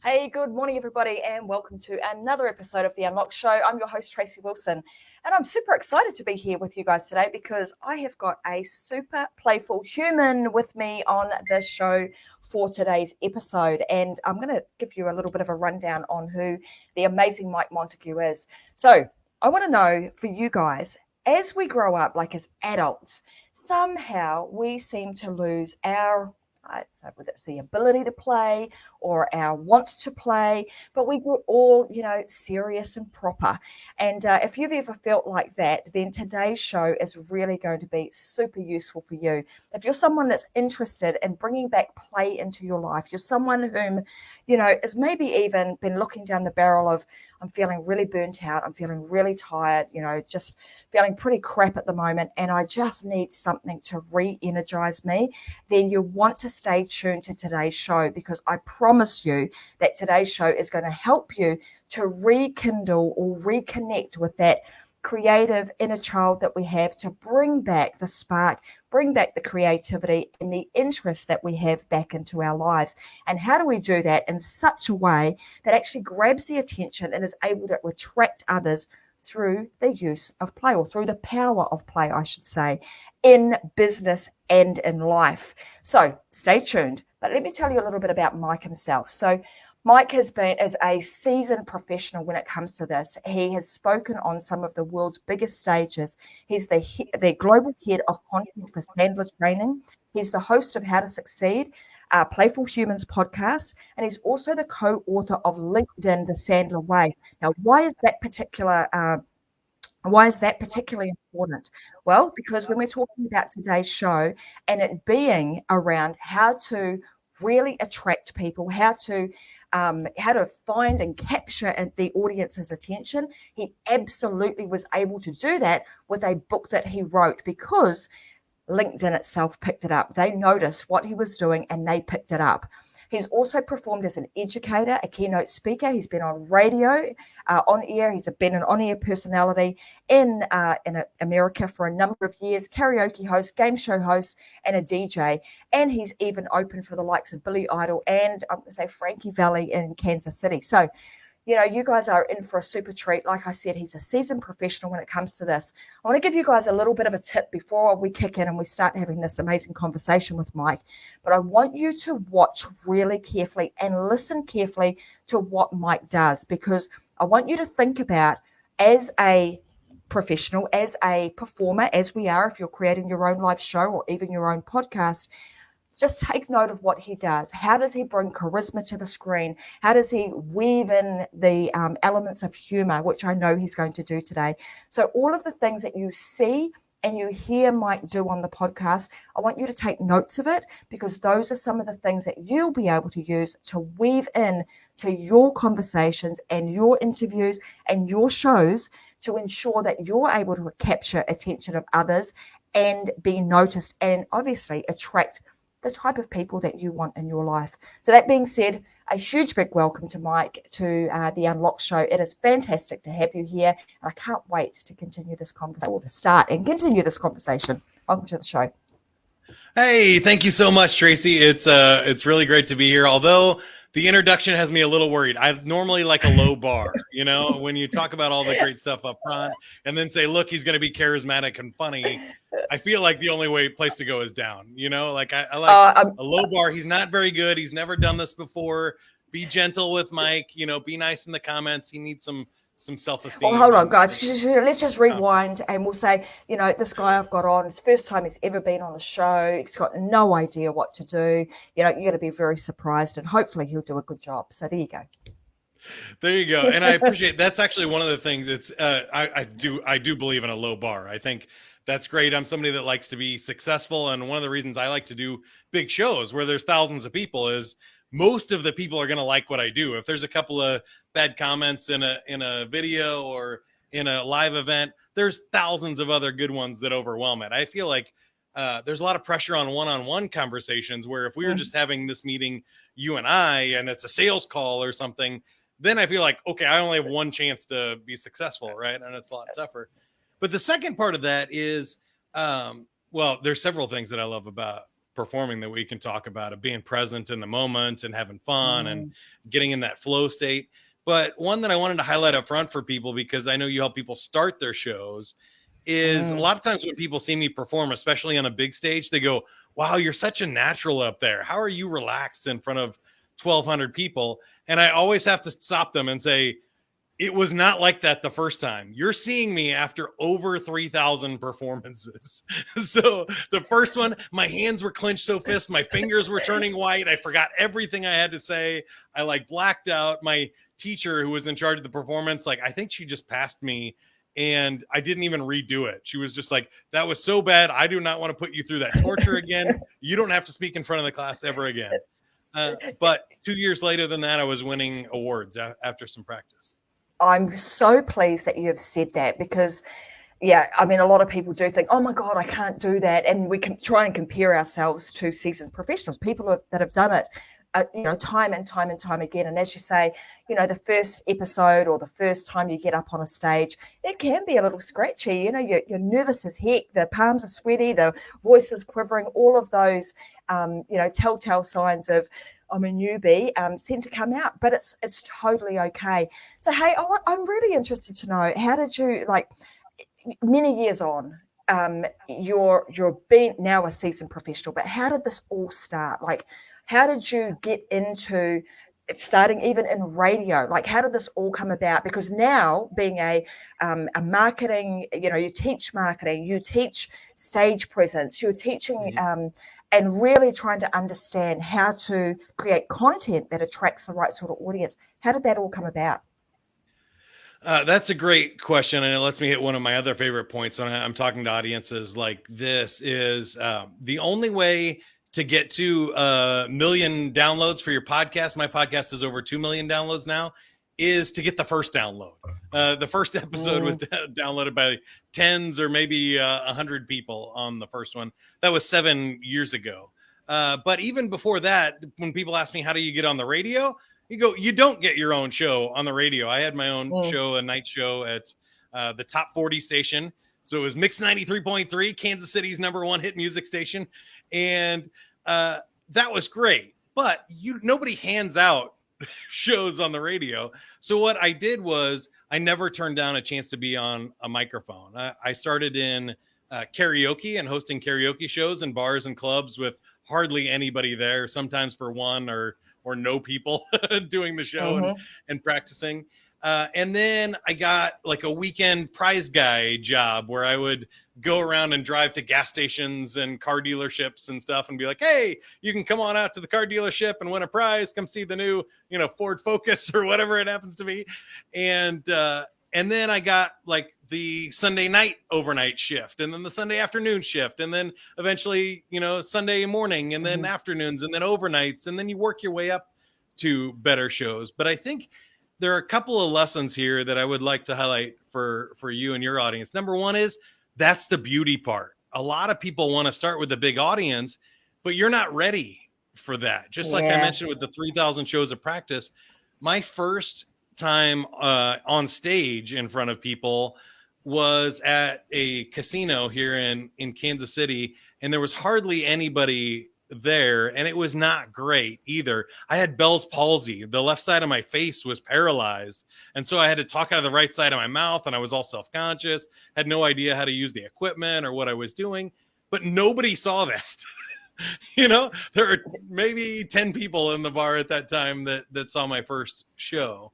Hey, good morning, everybody, and welcome to another episode of The Unlocked Show. I'm your host, Tracy Wilson, and I'm super excited to be here with you guys today because I have got a super playful human with me on this show for today's episode. And I'm going to give you a little bit of a rundown on who the amazing Mike Montague is. So I want to know for you guys, as we grow up, like as adults, somehow we seem to lose our whether it's the ability to play or our want to play, but we get all, serious and proper. And if you've ever felt like that, then today's show is really going to be super useful for you. If you're someone that's interested in bringing back play into your life, you're someone whom, has maybe even been looking down the barrel of, I'm feeling really burnt out, I'm feeling really tired, just feeling pretty crap at the moment, and I just need something to re-energize me, then you want to stay tuned to today's show, because I promise you that today's show is going to help you to rekindle or reconnect with that creative inner child that we have, to bring back the spark, bring back the creativity and the interest that we have back into our lives. And how do we do that in such a way that actually grabs the attention and is able to attract others through the use of play, or through the power of play, I should say, in business and in life? So stay tuned. But let me tell you a little bit about Mike himself. So Mike has been as a seasoned professional when it comes to this. He has spoken on some of the world's biggest stages. He's the global head of content for Sandler Training. He's the host of How to Succeed, Playful Humans podcast, and he's also the co-author of LinkedIn, The Sandler Way. Now, why is that particularly important? Well, because when we're talking about today's show and it being around how to really attract people, how to find and capture the audience's attention, he absolutely was able to do that with a book that he wrote, because LinkedIn itself picked it up. They noticed what he was doing and they picked it up. He's also performed as an educator, a keynote speaker. He's been on radio, on air. He's been an on-air personality in America for a number of years, karaoke host, game show host, and a DJ. And he's even opened for the likes of Billy Idol and, I'm going to say, Frankie Valli in Kansas City. So, you guys are in for a super treat. Like I said, he's a seasoned professional when it comes to this. I want to give you guys a little bit of a tip before we kick in and we start having this amazing conversation with Mike. But I want you to watch really carefully and listen carefully to what Mike does, because I want you to think about, as a professional, as a performer, as we are, if you're creating your own live show or even your own podcast, just take note of what he does. How does he bring charisma to the screen? How does he weave in the elements of humor, which I know he's going to do today? So all of the things that you see and you hear Mike do on the podcast, I want you to take notes of it, because those are some of the things that you'll be able to use to weave in to your conversations and your interviews and your shows, to ensure that you're able to capture attention of others and be noticed, and obviously attract the type of people that you want in your life. So that being said, a huge big welcome to Mike to the Unlocked Show. It is fantastic to have you here, and I can't wait to continue this conversation, or to start and continue this conversation. Welcome to the show. Hey, thank you so much, Tracy. It's really great to be here. Although the introduction has me a little worried. I normally like a low bar, when you talk about all the great stuff up front and then say, look, he's going to be charismatic and funny. I feel like the only place to go is down, like I like a low bar. He's not very good. He's never done this before. Be gentle with Mike, be nice in the comments. He needs some self-esteem. Well, hold on, guys. Let's just rewind, and we'll say, this guy I've got on, it's the first time he's ever been on the show. He's got no idea what to do. You're going to be very surprised, and hopefully he'll do a good job. So there you go. There you go. And I appreciate, that's actually one of the things. It's I do believe in a low bar. I think that's great. I'm somebody that likes to be successful, and one of the reasons I like to do big shows where there's thousands of people is most of the people are going to like what I do. If there's a couple of bad comments in a video or in a live event, there's thousands of other good ones that overwhelm it. I feel like there's a lot of pressure on one-on-one conversations, where if we were just having this meeting, you and I, and it's a sales call or something, then I feel like, okay, I only have one chance to be successful, right? And it's a lot tougher. But the second part of that is, well, there's several things that I love about performing that we can talk about, of being present in the moment and having fun and Mm. getting in that flow state. But one that I wanted to highlight up front for people, because I know you help people start their shows, is a Mm. lot of times when people see me perform, especially on a big stage, they go, wow, you're such a natural up there. How are you relaxed in front of 1,200 people? And I always have to stop them and say, it was not like that the first time. You're seeing me after over 3,000 performances. So the first one, my hands were clenched so fist, my fingers were turning white. I forgot everything I had to say. I like blacked out. My teacher who was in charge of the performance, like, I think she just passed me and I didn't even redo it. She was just like, that was so bad. I do not want to put you through that torture again. You don't have to speak in front of the class ever again. But 2 years later than that, I was winning awards after some practice. I'm so pleased that you have said that, because yeah, I mean, a lot of people do think, oh my God, I can't do that. And we can try and compare ourselves to seasoned professionals, people that have done it, time and time and time again. And as you say, the first episode or the first time you get up on a stage, it can be a little scratchy. You're nervous as heck. The palms are sweaty, the voice is quivering, all of those, telltale signs of I'm a newbie, seem to come out, but it's totally okay. So, hey, I'm really interested to know, how did you, like, many years on, you're being now a seasoned professional, but how did this all start? Like, how did you get into starting even in radio? Like, how did this all come about? Because now, being a marketing, you teach marketing, you teach stage presence, you're teaching and really trying to understand how to create content that attracts the right sort of audience. How did that all come about? That's a great question, and it lets me hit one of my other favorite points when I'm talking to audiences like this. Is the only way to get to 1 million downloads for your podcast? My podcast is over 2 million downloads now. Is to get the first download. The first episode was downloaded by tens or maybe 100 people on the first one. That was 7 years ago. But even before that, when people ask me, how do you get on the radio? You don't get your own show on the radio. I had my own show, a night show at the top 40 station. So it was Mix 93.3, Kansas City's #1 hit music station. And that was great. But nobody hands out shows on the radio. So what I did was I never turned down a chance to be on a microphone. I started in karaoke and hosting karaoke shows in bars and clubs with hardly anybody there, sometimes for one or no people doing the show and practicing. And then I got like a weekend prize guy job where I would go around and drive to gas stations and car dealerships and stuff and be like, hey, you can come on out to the car dealership and win a prize. Come see the new, Ford Focus or whatever it happens to be. And then I got like the Sunday night overnight shift, and then the Sunday afternoon shift, and then eventually, Sunday morning, and then afternoons, and then overnights, and then you work your way up to better shows. But I think there are a couple of lessons here that I would like to highlight for you and your audience. Number one is that's the beauty part. A lot of people want to start with a big audience, but you're not ready for that. Just like I mentioned with the 3,000 shows of practice, my first time on stage in front of people was at a casino here in Kansas City, and there was hardly anybody there, and it was not great either. I had Bell's palsy. The left side of my face was paralyzed, and so I had to talk out of the right side of my mouth, and I was all self-conscious, had no idea how to use the equipment or what I was doing, but nobody saw that. There were maybe 10 people in the bar at that time that saw my first show.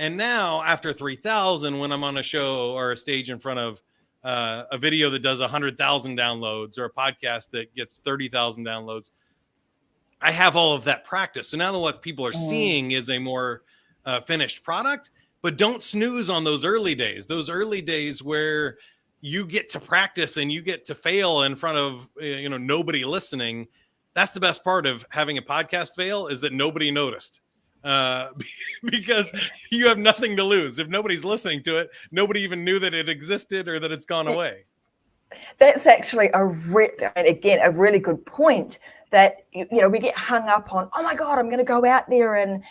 And now after 3,000, when I'm on a show or a stage in front of a video that does 100,000 downloads or a podcast that gets 30,000 downloads, I have all of that practice. So now what people are seeing is a more finished product, but don't snooze on those early days where you get to practice and you get to fail in front of, nobody listening. That's the best part of having a podcast fail, is that nobody noticed. Because you have nothing to lose. If nobody's listening to it, nobody even knew that it existed or that it's gone away. That's actually a really good point, that, we get hung up on, oh my God, I'm going to go out there and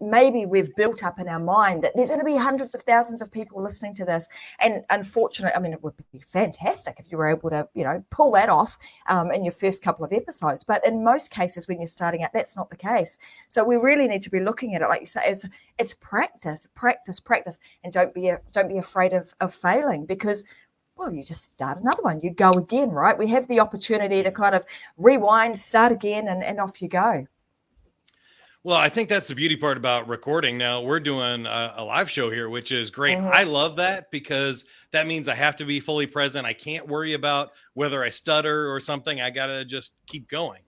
maybe we've built up in our mind that there's going to be hundreds of thousands of people listening to this. And unfortunately, I mean, it would be fantastic if you were able to, pull that off in your first couple of episodes. But in most cases, when you're starting out, that's not the case. So we really need to be looking at it, like you say, it's practice, and don't be afraid of failing, because well, you just start another one. You go again, right? We have the opportunity to kind of rewind, start again, and off you go. Well, I think that's the beauty part about recording. Now we're doing a live show here, which is great. I love that because that means I have to be fully present. I can't worry about whether I stutter or something. I got to just keep going.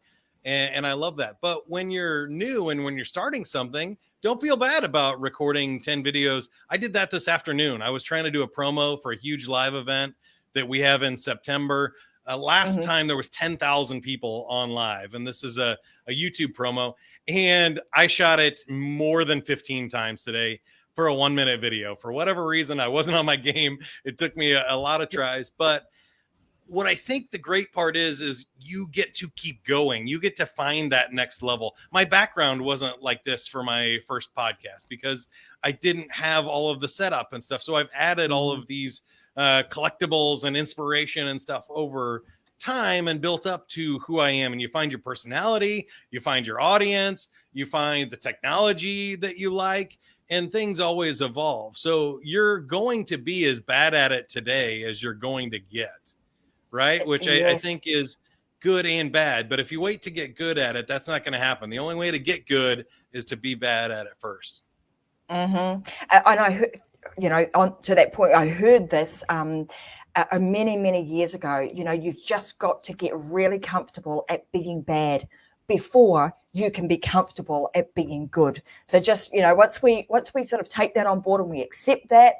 And I love that. But when you're new and when you're starting something, don't feel bad about recording 10 videos. I did that this afternoon. I was trying to do a promo for a huge live event that we have in September. Last time there was 10,000 people on live, and this is a YouTube promo. And I shot it more than 15 times today for a 1-minute video. For whatever reason, I wasn't on my game. It took me a lot of tries, but what I think the great part is you get to keep going. You get to find that next level. My background wasn't like this for my first podcast because I didn't have all of the setup and stuff. So I've added all of these collectibles and inspiration and stuff over time and built up to who I am. And you find your personality, you find your audience, you find the technology that you like, and things always evolve. So you're going to be as bad at it today as you're going to get. Right? Which I think is good and bad. But if you wait to get good at it, that's not going to happen. The only way to get good is to be bad at it first. And I heard, to that point, I heard this many, many years ago. You've just got to get really comfortable at being bad before you can be comfortable at being good. So just, once we sort of take that on board and we accept that,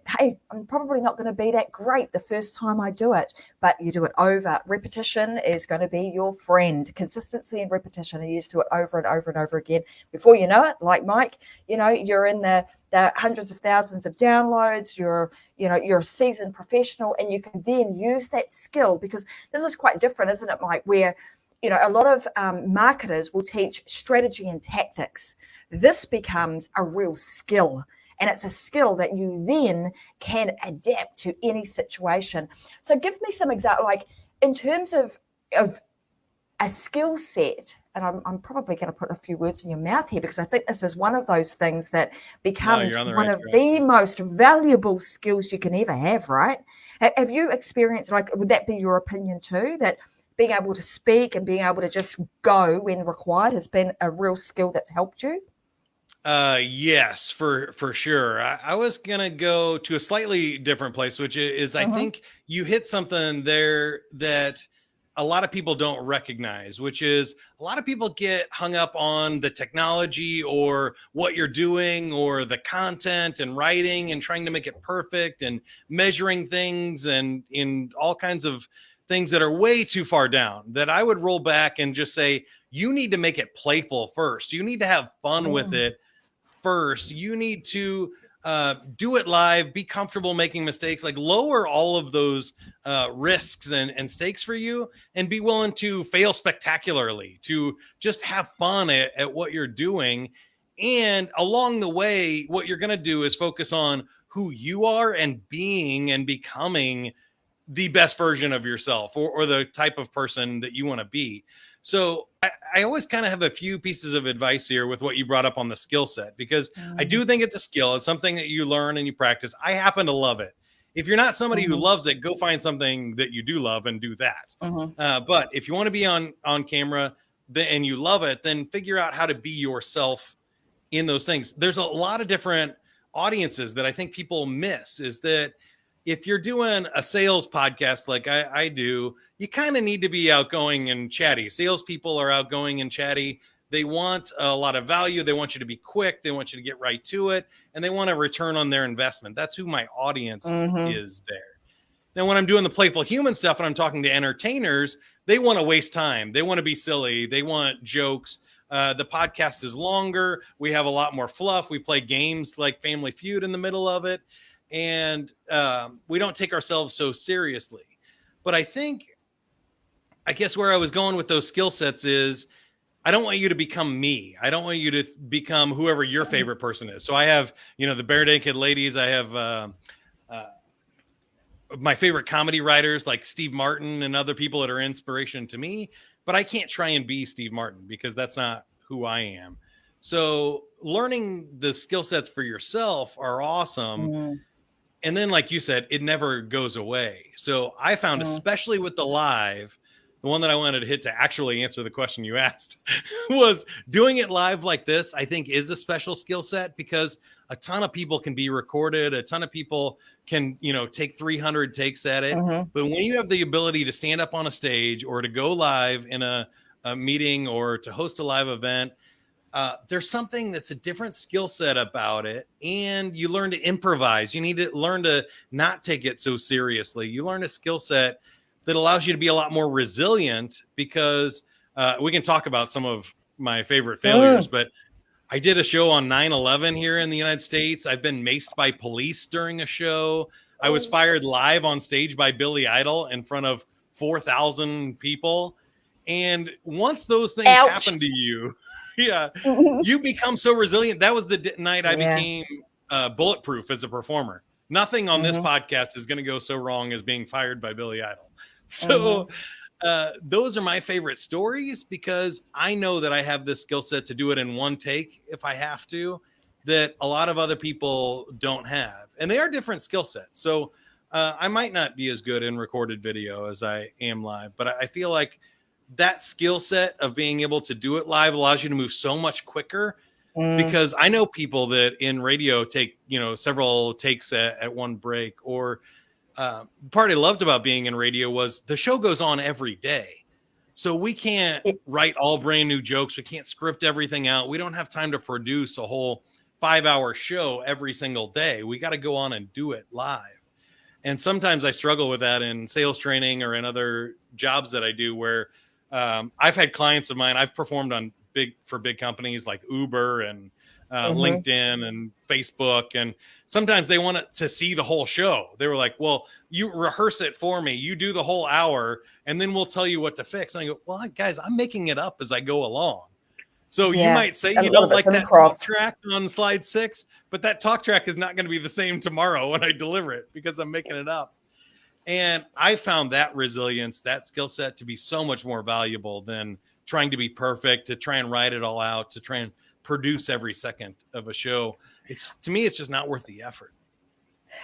hey, I'm probably not going to be that great the first time I do it, but you do it over. Repetition is going to be your friend. Consistency and repetition, and you just do it over and over and over again. Before you know it, like Mike, you're in the hundreds of thousands of downloads. You're a seasoned professional, and you can then use that skill, because this is quite different, isn't it, Mike? Where a lot of marketers will teach strategy and tactics. This becomes a real skill. And it's a skill that you then can adapt to any situation. So give me some example, like in terms of a skill set, and I'm probably going to put a few words in your mouth here, because I think this is one of those things that becomes one of the most valuable skills you can ever have, right? Have you experienced, like, would that be your opinion too, that being able to speak and being able to just go when required has been a real skill that's helped you? Yes, for sure. I was gonna go to a slightly different place, which is I think you hit something there that a lot of people don't recognize, which is a lot of people get hung up on the technology or what you're doing or the content and writing and trying to make it perfect and measuring things and in all kinds of things that are way too far down, that I would roll back and just say, you need to make it playful first. You need to have fun with it first. You need to do it live, be comfortable making mistakes, like lower all of those risks and stakes for you, and be willing to fail spectacularly, to just have fun at what you're doing. And along the way, what you're going to do is focus on who you are and being and becoming the best version of yourself, or the type of person that you want to be. So I always kind of have a few pieces of advice here with what you brought up on the skill set, because I do think it's a skill. It's something that you learn and you practice. I happen to love it. If you're not somebody who loves it, go find something that you do love and do that. But if you want to be on camera and you love it, then figure out how to be yourself in those things. There's a lot of different audiences that I think people miss, is that if you're doing a sales podcast like I do, you kind of need to be outgoing and chatty. Salespeople are outgoing and chatty. They want a lot of value. They want you to be quick. They want you to get right to it. And they want a return on their investment. That's who my audience is there. Now, when I'm doing the playful human stuff and I'm talking to entertainers, they want to waste time. They want to be silly. They want jokes. The podcast is longer. We have a lot more fluff. We play games like Family Feud in the middle of it. And we don't take ourselves so seriously. But I think I guess where I was going with those skill sets is I don't want you to become me. I don't want you to become whoever your favorite person is. So I have, the Bare Naked Ladies. I have uh, my favorite comedy writers like Steve Martin and other people that are inspiration to me. But I can't try and be Steve Martin because that's not who I am. So learning the skill sets for yourself are awesome. Mm, And then, like you said, it never goes away. So I found, mm, especially with the live, the one that I wanted to hit to actually answer the question you asked was doing it live like this, I think is a special skill set because a ton of people can be recorded. A ton of people can, take 300 takes at it. mhm, But when you have the ability to stand up on a stage or to go live in a meeting or to host a live event, there's something that's a different skill set about it, and you learn to improvise. You need to learn to not take it so seriously. You learn a skill set that allows you to be a lot more resilient because we can talk about some of my favorite failures, mm, but I did a show on 9/11 here in the United States. I've been maced by police during a show. I was fired live on stage by Billy Idol in front of 4,000 people. And once those things ouch. happen to you, yeah, you become so resilient. That was the night I Yeah, became bulletproof as a performer. Nothing on this mhm, podcast is going to go so wrong as being fired by Billy Idol. So mhm. those are my favorite stories because I know that I have this skill set to do it in one take if I have to, that a lot of other people don't have. And they are different skill sets. So I might not be as good in recorded video as I am live, but I feel like that skill set of being able to do it live allows you to move so much quicker Mm, because I know people that in radio take, several takes at one break. Or part I loved about being in radio was the show goes on every day. So we can't it write all brand new jokes. We can't script everything out. We don't have time to produce a whole 5-hour show every single day. We got to go on and do it live. And sometimes I struggle with that in sales training or in other jobs that I do where I've had clients of mine, I've performed on big companies like Uber and mhm. LinkedIn and Facebook. And sometimes they want to see the whole show. They were like, well, you rehearse it for me. You do the whole hour and then we'll tell you what to fix. And I go, well, guys, I'm making it up as I go along. So you Yeah, might say a you lot of don't it's like that improv. talk track on slide 6, but that talk track is not going to be the same tomorrow when I deliver it because I'm making it up. And I found that resilience, that skill set to be so much more valuable than trying to be perfect, to try and write it all out, to try and produce every second of a show. It's to me, it's just not worth the effort.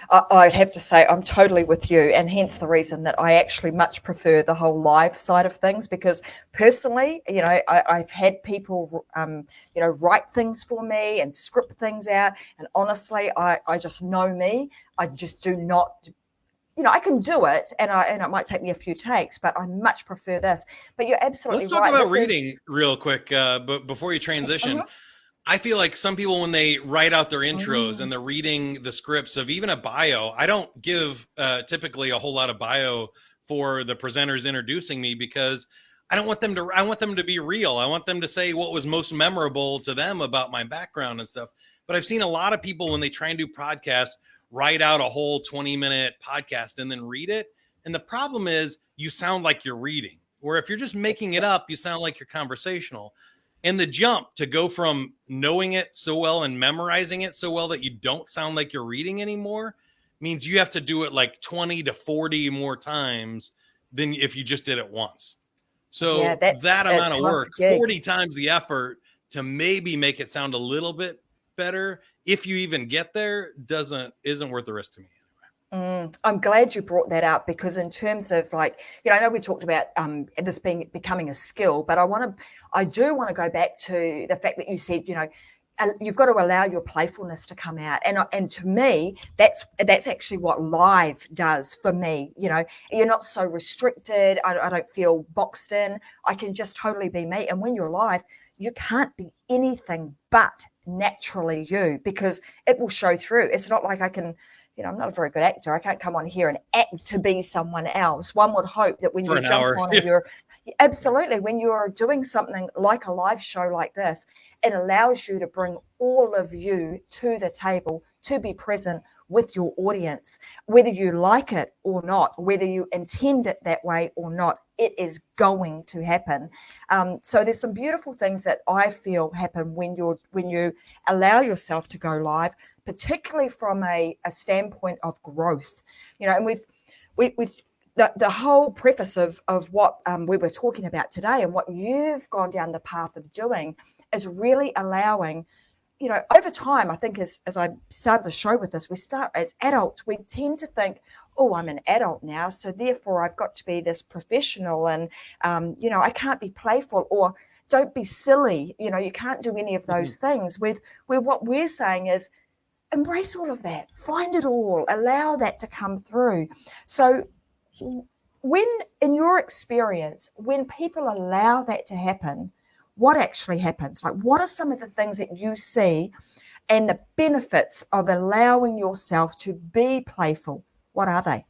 I'd have to say I'm totally with you, and hence the reason that I actually much prefer the whole live side of things because personally, I've had people, write things for me and script things out, and honestly, I just know me. I just do not. I can do it, and it might take me a few takes, but I much prefer this. But you're absolutely Let's talk right. about This is. reading real quick, but before you transition, Mhm. I feel like some people, when they write out their intros Mm. and they're reading the scripts of even a bio, I don't give typically a whole lot of bio for the presenters introducing me because I don't want them to, I want them to be real. I want them to say what was most memorable to them about my background and stuff. But I've seen a lot of people when they try and do podcasts, write out a whole 20-minute podcast and then read it. And the problem is you sound like you're reading, where if you're just making it up, you sound like you're conversational. And the jump to go from knowing it so well and memorizing it so well that you don't sound like you're reading anymore means you have to do it like 20 to 40 more times than if you just did it once. Yeah, So that's that amount it's of half work, the gig. 40 times the effort to maybe make it sound a little bit better, if you even get there, isn't worth the risk to me. I'm glad you brought that up because in terms of I know we talked about this becoming a skill, but I do want to go back to the fact that you said, you've got to allow your playfulness to come out, and to me, that's actually what live does for me. You're not so restricted. I don't feel boxed in. I can just totally be me, and when you're live, you can't be anything but naturally you because it will show through. It's not like I can. I'm not a very good actor. I can't come on here and act to be someone else. One would hope that when For you an jump hour. on and you're absolutely, when you're doing something like a live show like this, it allows you to bring all of you to the table, to be present with your audience, whether you like it or not, whether you intend it that way or not, it is going to happen. So there's some beautiful things that I feel happen when you allow yourself to go live, particularly from a standpoint of growth. And we've the whole preface of what we were talking about today and what you've gone down the path of doing is really allowing, over time, I think as I started the show with this, we start as adults, we tend to think, oh, I'm an adult now, so therefore I've got to be this professional and, I can't be playful, or don't be silly. You can't do any of those things. With what we're saying is embrace all of that, find it all, allow that to come through. So when, in your experience, when people allow that to happen, what actually happens? Like, what are some of the things that you see and the benefits of allowing yourself to be playful? What are they?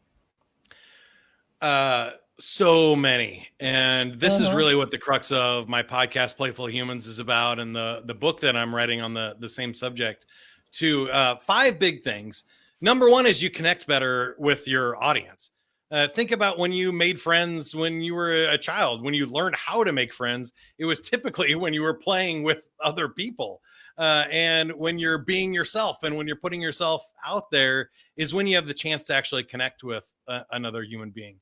So many. And this is really what the crux of my podcast, Playful Humans, is about. And the book that I'm writing on the same subject too. 5 big things. Number 1 is you connect better with your audience. Think about when you made friends when you were a child, when you learned how to make friends. It was typically when you were playing with other people. And when you're being yourself and when you're putting yourself out there is when you have the chance to actually connect with another human being.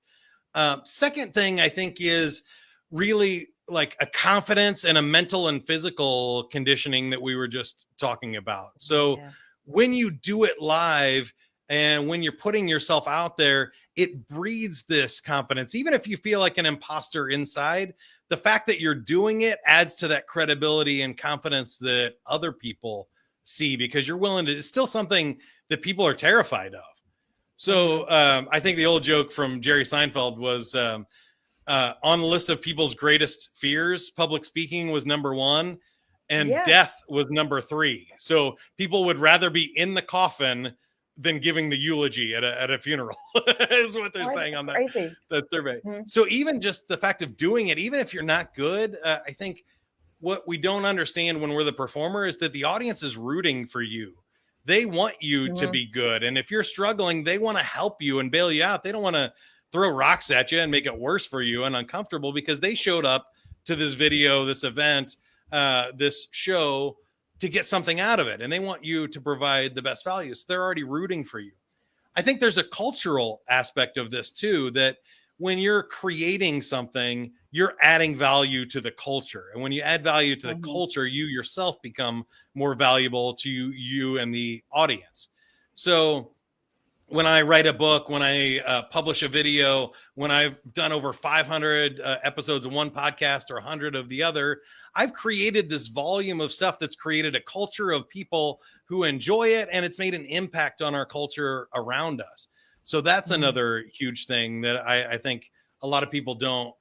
Second thing I think is really like a confidence and a mental and physical conditioning that we were just talking about. So when you do it live and when you're putting yourself out there, it breeds this confidence. Even if you feel like an imposter inside, the fact that you're doing it adds to that credibility and confidence that other people see, because you're willing to, it's still something that people are terrified of. So I think the old joke from Jerry Seinfeld was on the list of people's greatest fears, public speaking was number 1 and death was number 3. So people would rather be in the coffin than giving the eulogy at a funeral is what they're saying on that survey. So even just the fact of doing it, even if you're not good, I think what we don't understand when we're the performer is that the audience is rooting for you. They want you to be good. And if you're struggling, they want to help you and bail you out. They don't want to throw rocks at you and make it worse for you and uncomfortable, because they showed up to this video, this event, this show to get something out of it. And they want you to provide the best value. So they're already rooting for you. I think there's a cultural aspect of this too, that when you're creating something, you're adding value to the culture. And when you add value to the culture, you yourself become more valuable to you and the audience. So when I write a book, when I publish a video, when I've done over 500 episodes of one podcast or 100 of the other, I've created this volume of stuff that's created a culture of people who enjoy it, and it's made an impact on our culture around us. So that's another huge thing that I think a lot of people don't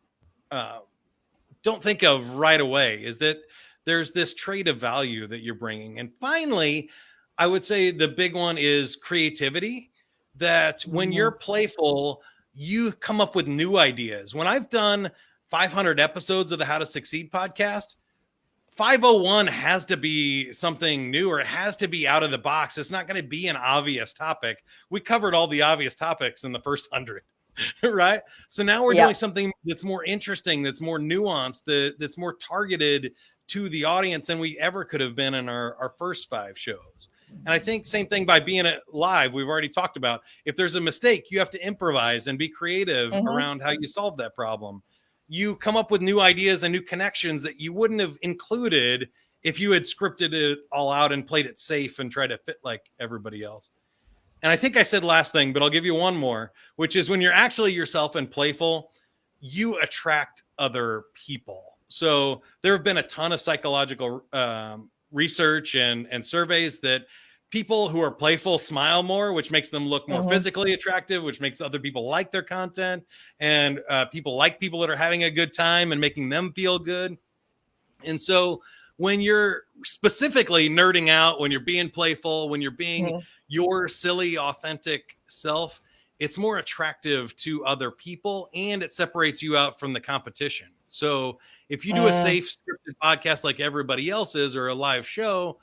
think of right away, is that there's this trait of value that you're bringing. And finally, I would say the big one is creativity, that when you're playful, you come up with new ideas. When I've done 500 episodes of the How to Succeed podcast, 501 has to be something new, or it has to be out of the box. It's not going to be an obvious topic. We covered all the obvious topics in the first 100, right? So now we're doing something that's more interesting, that's more nuanced, that's more targeted to the audience than we ever could have been in our first 5 shows. And I think same thing by being live. We've already talked about, if there's a mistake, you have to improvise and be creative around how you solve that problem. You come up with new ideas and new connections that you wouldn't have included if you had scripted it all out and played it safe and tried to fit like everybody else. And I think I said last thing, but I'll give you one more, which is when you're actually yourself and playful, you attract other people. So there have been a ton of psychological research and surveys that people who are playful smile more, which makes them look more physically attractive, which makes other people like their content, and people like people that are having a good time and making them feel good. And so when you're specifically nerding out, when you're being playful, when you're being your silly, authentic self, it's more attractive to other people, and it separates you out from the competition. So if you do a safe scripted podcast like everybody else is, or a live show,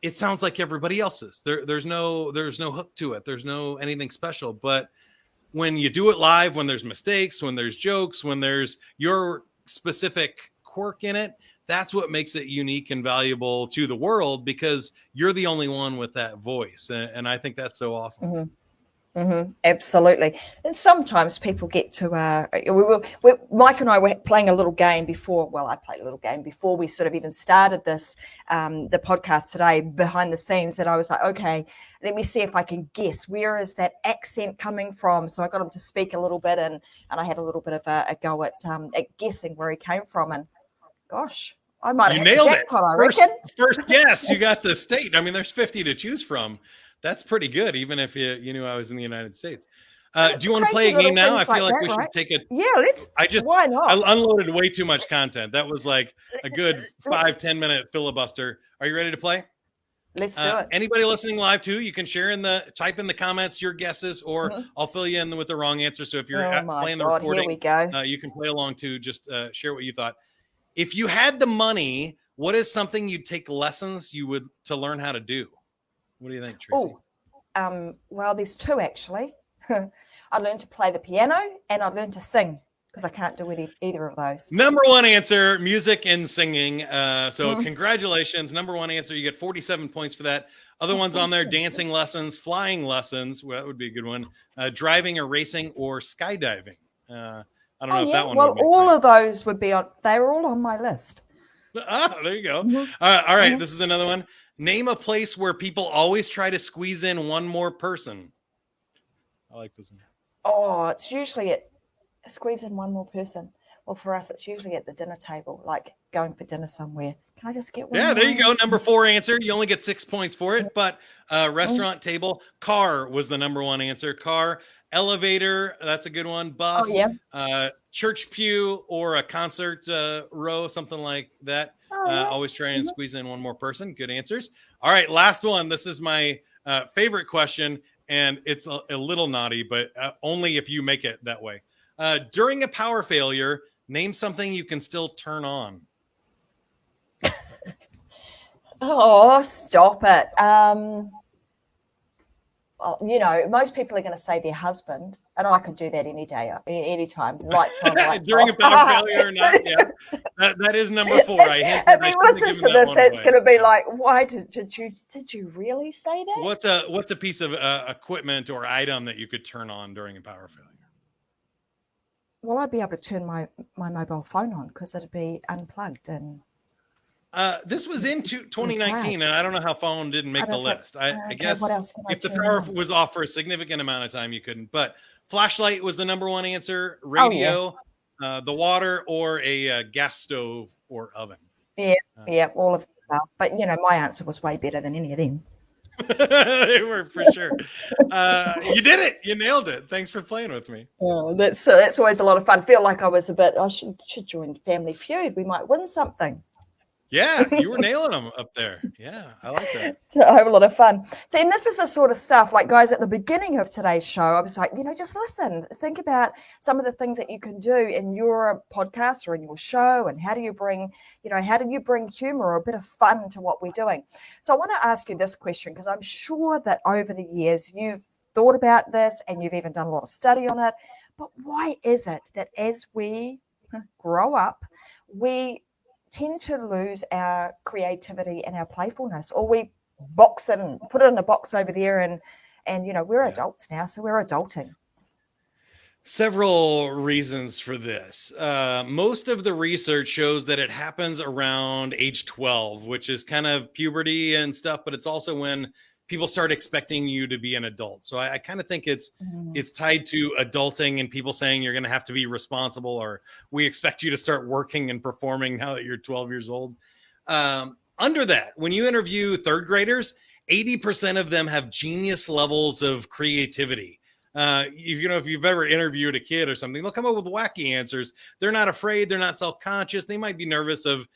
it sounds like everybody else's. There's no hook to it. There's no anything special. But when you do it live, when there's mistakes, when there's jokes, when there's your specific quirk in it, that's what makes it unique and valuable to the world, because you're the only one with that voice. And I think that's so awesome. Mm-hmm. Mm-hmm, absolutely. And sometimes people get to Mike and I were playing a little game before. Well, I played a little game before we sort of even started this the podcast today behind the scenes, and I was like, okay, let me see if I can guess where is that accent coming from. So I got him to speak a little bit, and I had a little bit of a go at guessing where he came from, and gosh, I might have nailed it. I reckon. First guess, you got the state. I mean, there's 50 to choose from. That's pretty good, even if you knew I was in the United States. Do you want to play a game now? I feel like we should take it. Yeah, let's. Why not? I unloaded way too much content. That was like a good 5-10 minute filibuster. Are you ready to play? Let's do it. Anybody listening live too, you can type in the comments your guesses, or I'll fill you in with the wrong answer. So if you're playing the recording, here we go. You can play along too. Just share what you thought. If you had the money, what is something you'd take lessons to learn how to do? What do you think, Tracy? Well, there's two actually. I learned to play the piano and I learned to sing, because I can't do either of those. Number one answer, music and singing. So congratulations. Number one answer. You get 47 points for that. Other ones on there: dancing lessons, flying lessons. Well, that would be a good one. Driving or racing or skydiving. I don't know if that one. Well, all of those would be on. They were all on my list. There you go. All right. This is another one. Name a place where people always try to squeeze in one more person. I like this one. Oh, it's usually squeeze in one more person. Well, for us, it's usually at the dinner table, like going for dinner somewhere. Can I just get one? Yeah, there you go. Number 4 answer. You only get 6 points for it. But restaurant table. Car was the number 1 answer. Car. Elevator. That's a good one. Bus. Oh, yeah. Church pew or a concert row, something like that. Always trying to squeeze in one more person. Good answers. All right, last one. This is my favorite question, and it's a little naughty, but only if you make it that way. During a power failure, name something you can still turn on. Oh, stop it. Well, most people are going to say their husband, and I could do that any day, any time. Lights on, lights During off. a power failure or not, yeah. That is number 4. I mean, listen to this. It's going to be like, why did you really say that? What's a piece of equipment or item that you could turn on during a power failure? Well, I'd be able to turn my mobile phone on because it'd be unplugged and. This was in 2019, and I don't know how phone didn't make the list. I guess if the power was off for a significant amount of time, you couldn't. But flashlight was the number 1 answer. Radio, the water, or a gas stove or oven. Yeah, all of them. But my answer was way better than any of them. They were for sure. You did it. You nailed it. Thanks for playing with me. Oh, that's always a lot of fun. Feel like I was I should join Family Feud. We might win something. Yeah, you were nailing them up there. Yeah, I like that. So I have a lot of fun. See, and this is the sort of stuff, like, guys, at the beginning of today's show, I was like, just listen, think about some of the things that you can do in your podcast or in your show, and how do you bring humor or a bit of fun to what we're doing? So I want to ask you this question, because I'm sure that over the years you've thought about this and you've even done a lot of study on it. But why is it that as we grow up, we tend to lose our creativity and our playfulness, or we box it and put it in a box over there, and we're adults now, so we're adulting? Several reasons for this. Most of the research shows that it happens around age 12, which is kind of puberty and stuff, but it's also when people start expecting you to be an adult. So I kind of think it's tied to adulting and people saying you're going to have to be responsible, or we expect you to start working and performing now that you're 12 years old. Under that, when you interview 3rd graders, 80% of them have genius levels of creativity. If you've ever interviewed a kid or something, they'll come up with wacky answers. They're not afraid. They're not self-conscious. They might be nervous of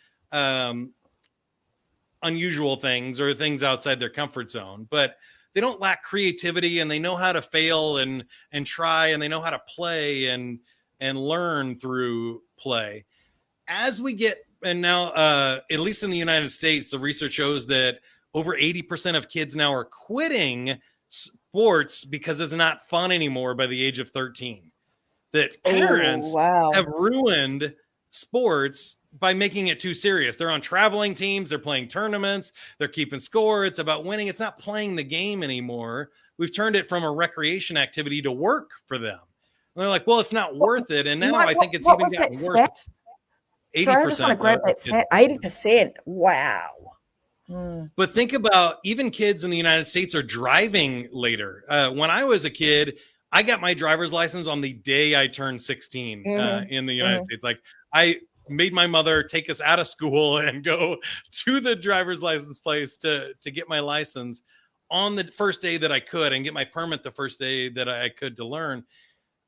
unusual things or things outside their comfort zone, but they don't lack creativity, and they know how to fail and try, and they know how to play and learn through play. As we get, and now at least in the United States, the research shows that over 80% of kids now are quitting sports because it's not fun anymore by the age of 13. That parents have ruined sports by making it too serious. They're on traveling teams, they're playing tournaments, they're keeping score. It's about winning. It's not playing the game anymore. We've turned it from a recreation activity to work for them. And they're like, well, it's not worth it. And now I think it's even gotten worse. 80%. Sorry, I just want to grab that stat. 80%. Wow. But think about, even kids in the United States are driving later. When I was a kid, I got my driver's license on the day I turned 16 in the United States. Like, I made my mother take us out of school and go to the driver's license place to get my license on the first day that I could, and get my permit the first day that I could to learn.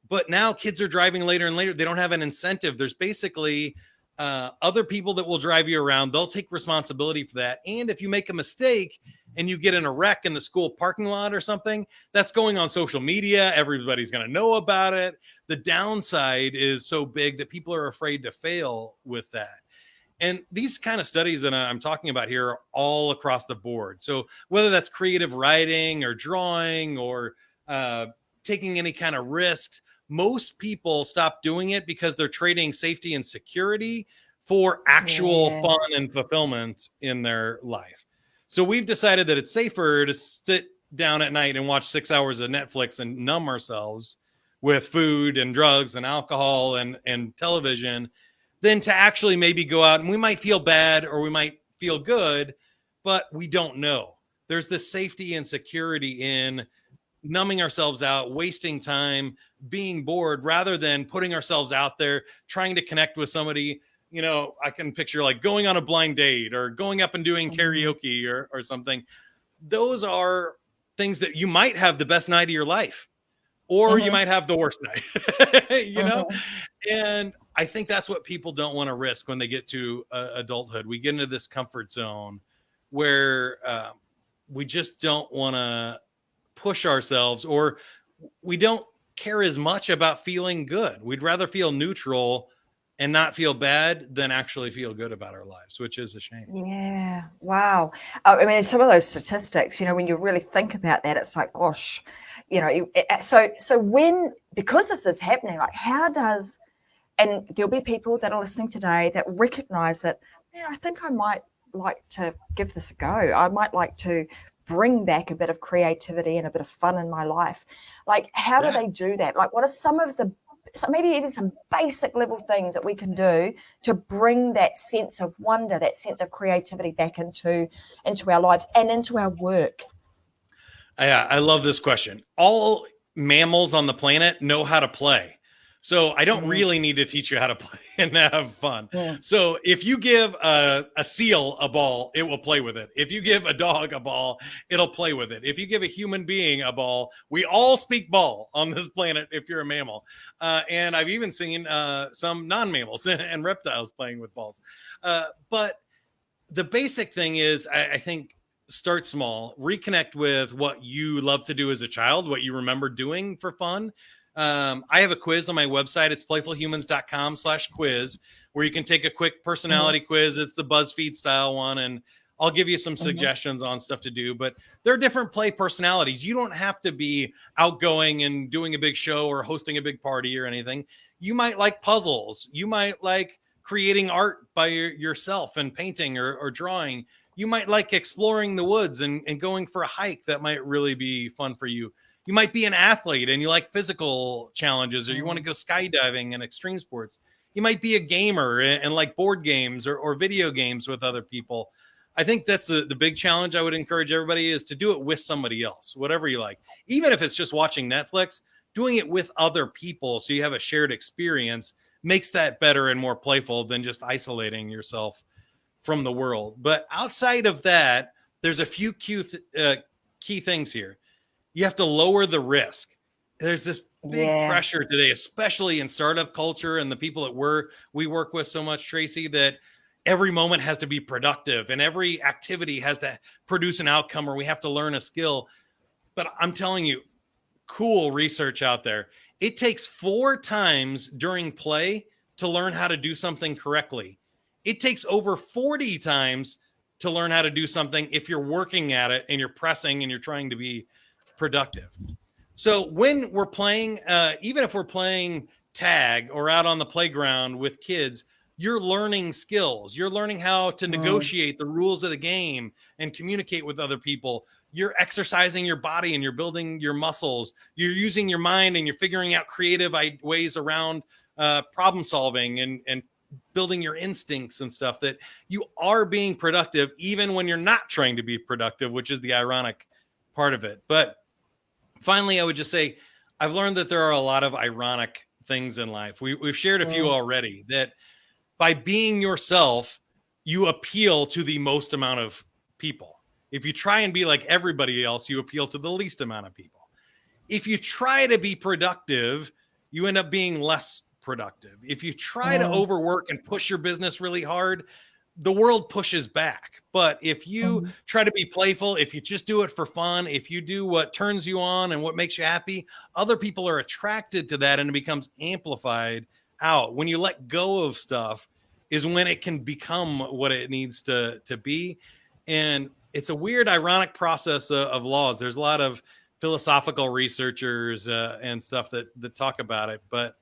But now kids are driving later and later. They don't have an incentive. There's basically other people that will drive you around. They'll take responsibility for that. And if you make a mistake and you get in a wreck in the school parking lot or something, that's going on social media. Everybody's going to know about it. The downside is so big that people are afraid to fail with that. And these kind of studies that I'm talking about here are all across the board. So whether that's creative writing or drawing or taking any kind of risks, most people stop doing it because they're trading safety and security for actual fun and fulfillment in their life. So we've decided that it's safer to sit down at night and watch 6 hours of Netflix and numb ourselves with food and drugs and alcohol and television than to actually maybe go out, and we might feel bad or we might feel good, but we don't know. There's this safety and security in numbing ourselves out, wasting time, being bored, rather than putting ourselves out there, trying to connect with somebody. You know, I can picture like going on a blind date or going up and doing karaoke or something. Those are things that you might have the best night of your life, or you might have the worst night, you know? And I think that's what people don't want to risk when they get to adulthood. We get into this comfort zone where we just don't want to push ourselves, or we don't care as much about feeling good. We'd rather feel neutral and not feel bad than actually feel good about our lives, which is a shame. Yeah. Wow. I mean, some of those statistics, you know, when you really think about that, it's like, gosh, you know, so when, because this is happening, like how does, and there'll be people that are listening today that recognize that, man, I think I might like to give this a go. I might like to bring back a bit of creativity and a bit of fun in my life. Like, how do they do that? Like, what are some of the, maybe even some basic level things that we can do to bring that sense of wonder, that sense of creativity back into our lives and into our work? I love this question. All mammals on the planet know how to play. So I don't really need to teach you how to play and have fun. So if you give a seal a ball, it will play with it. If you give a dog a ball, it'll play with it. If you give a human being a ball, we all speak ball on this planet if you're a mammal. And I've even seen some non-mammals and reptiles playing with balls. But the basic thing is, I think, start small, reconnect with what you love to do as a child, what you remember doing for fun. I have a quiz on my website. It's playfulhumans.com/quiz, where you can take a quick personality quiz. It's the BuzzFeed style one. And I'll give you some suggestions on stuff to do, but there are different play personalities. You don't have to be outgoing and doing a big show or hosting a big party or anything. You might like puzzles. You might like creating art by yourself and painting or drawing. You might like exploring the woods and going for a hike. That might really be fun for you. You might be an athlete and you like physical challenges, or you want to go skydiving and extreme sports. You might be a gamer and like board games or video games with other people. I think that's the big challenge I would encourage everybody, is to do it with somebody else, whatever you like. Even if it's just watching Netflix, doing it with other people so you have a shared experience makes that better and more playful than just isolating yourself from the world. But outside of that, there's a few key things here. You have to lower the risk. There's this big pressure today, especially in startup culture and the people that we work with so much, Tracy, that every moment has to be productive and every activity has to produce an outcome, or we have to learn a skill. But I'm telling you, cool research out there. It takes 4 times during play to learn how to do something correctly. It takes over 40 times to learn how to do something if you're working at it and you're pressing and you're trying to be productive. So when we're playing, even if we're playing tag or out on the playground with kids, you're learning skills. You're learning how to negotiate the rules of the game and communicate with other people. You're exercising your body and you're building your muscles. You're using your mind and you're figuring out creative ways around problem solving and building your instincts and stuff, that you are being productive even when you're not trying to be productive, which is the ironic part of it. But finally, I would just say I've learned that there are a lot of ironic things in life. We've shared a few already, that by being yourself, you appeal to the most amount of people. If you try and be like everybody else, you appeal to the least amount of people. If you try to be productive, you end up being less productive. If you try to overwork and push your business really hard, the world pushes back. But if you try to be playful, if you just do it for fun, if you do what turns you on and what makes you happy, other people are attracted to that and it becomes amplified out. When you let go of stuff is when it can become what it needs to be. And it's a weird, ironic process of laws. There's a lot of philosophical researchers and stuff that talk about it, but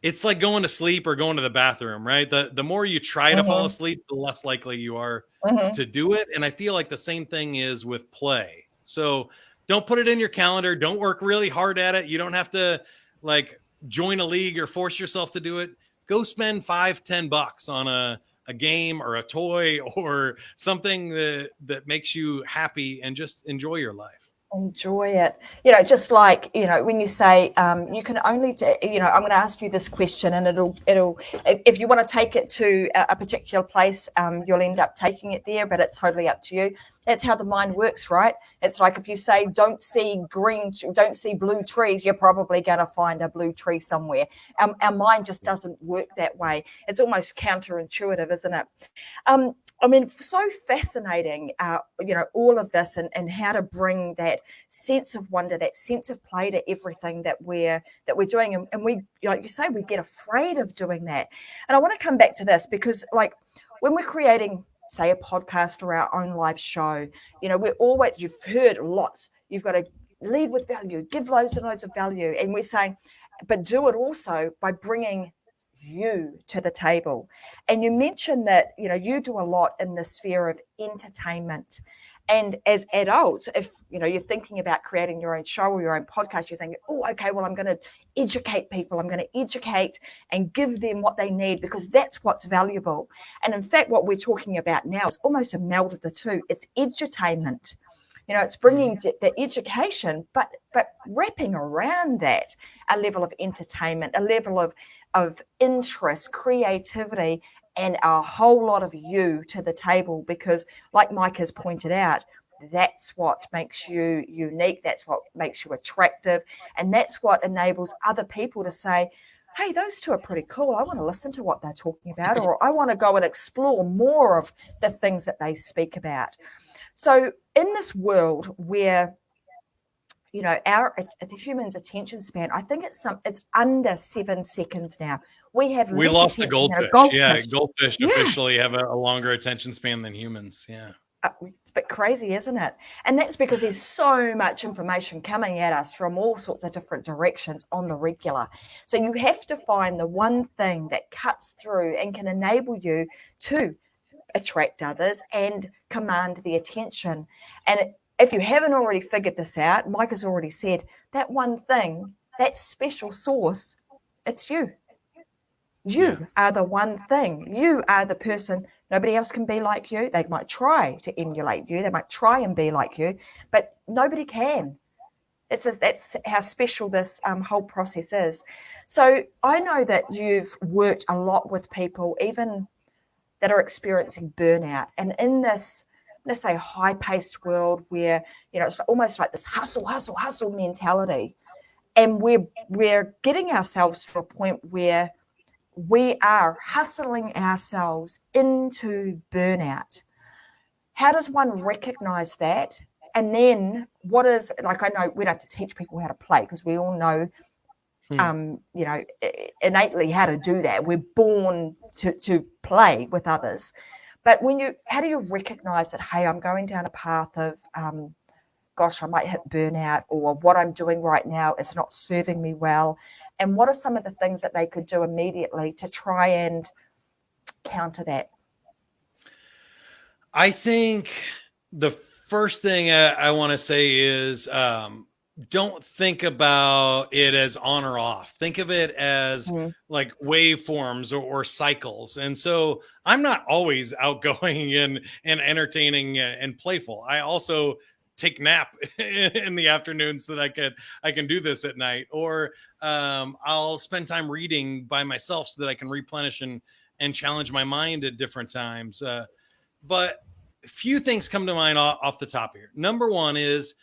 it's like going to sleep or going to the bathroom, right? The more you try to fall asleep, the less likely you are to do it. And I feel like the same thing is with play. So don't put it in your calendar. Don't work really hard at it. You don't have to like join a league or force yourself to do it. Go spend $5-10 on a game or a toy or something that makes you happy, and just enjoy your life. Enjoy it. Just like, when you say you can only, I'm going to ask you this question, and it'll, if you want to take it to a particular place, you'll end up taking it there, but it's totally up to you. That's how the mind works, right? It's like if you say, don't see blue trees, you're probably going to find a blue tree somewhere. Our mind just doesn't work that way. It's almost counterintuitive, isn't it? So fascinating, all of this and how to bring that sense of wonder, that sense of play to everything that we're doing. And we, like you say, we get afraid of doing that. And I want to come back to this because, like, when we're creating, say, a podcast or our own live show, we're always, you've heard lots, you've got to lead with value, give loads and loads of value. And we're saying, but do it also by bringing you to the table. And you mentioned that you do a lot in the sphere of entertainment, and as adults, if you're thinking about creating your own show or your own podcast, you're thinking, oh, okay, well, I'm going to educate people, I'm going to educate and give them what they need, because that's what's valuable. And in fact, what we're talking about now is almost a meld of the two. It's edutainment. It's bringing the education, but wrapping around that a level of entertainment, a level of interest, creativity, and a whole lot of you to the table. Because, like Mike has pointed out, that's what makes you unique. That's what makes you attractive. And that's what enables other people to say, hey, those two are pretty cool. I want to listen to what they're talking about, or I want to go and explore more of the things that they speak about. So in this world where, the human's attention span, I think it's under 7 seconds now. We lost a goldfish. Goldfish officially have a longer attention span than humans. Yeah. It's a bit crazy, isn't it? And that's because there's so much information coming at us from all sorts of different directions on the regular. So you have to find the one thing that cuts through and can enable you to attract others and command the attention. And if you haven't already figured this out, Mike has already said that one thing, that special sauce, it's you. You are the one thing. You are the person. Nobody else can be like you. They might try to emulate you. They might try and be like you, but nobody can. That's how special this whole process is. So I know that you've worked a lot with people, even that are experiencing burnout. And in this, let's say, high-paced world where, it's almost like this hustle mentality. And we're getting ourselves to a point where we are hustling ourselves into burnout. How does one recognize that? And then what is, like, I know we don't have to teach people how to play, because we all know innately how to do that. We're born to play with others. But how do you recognize that, hey, I'm going down a path of, gosh, I might hit burnout, or what I'm doing right now is not serving me well? And what are some of the things that they could do immediately to try and counter that? I think the first thing I want to say is don't think about it as on or off. Think of it as like waveforms or cycles. And so I'm not always outgoing and entertaining and playful. I also take nap in the afternoon so that I can do this at night, or I'll spend time reading by myself so that I can replenish and challenge my mind at different times. But a few things come to mind off the top here. Number one is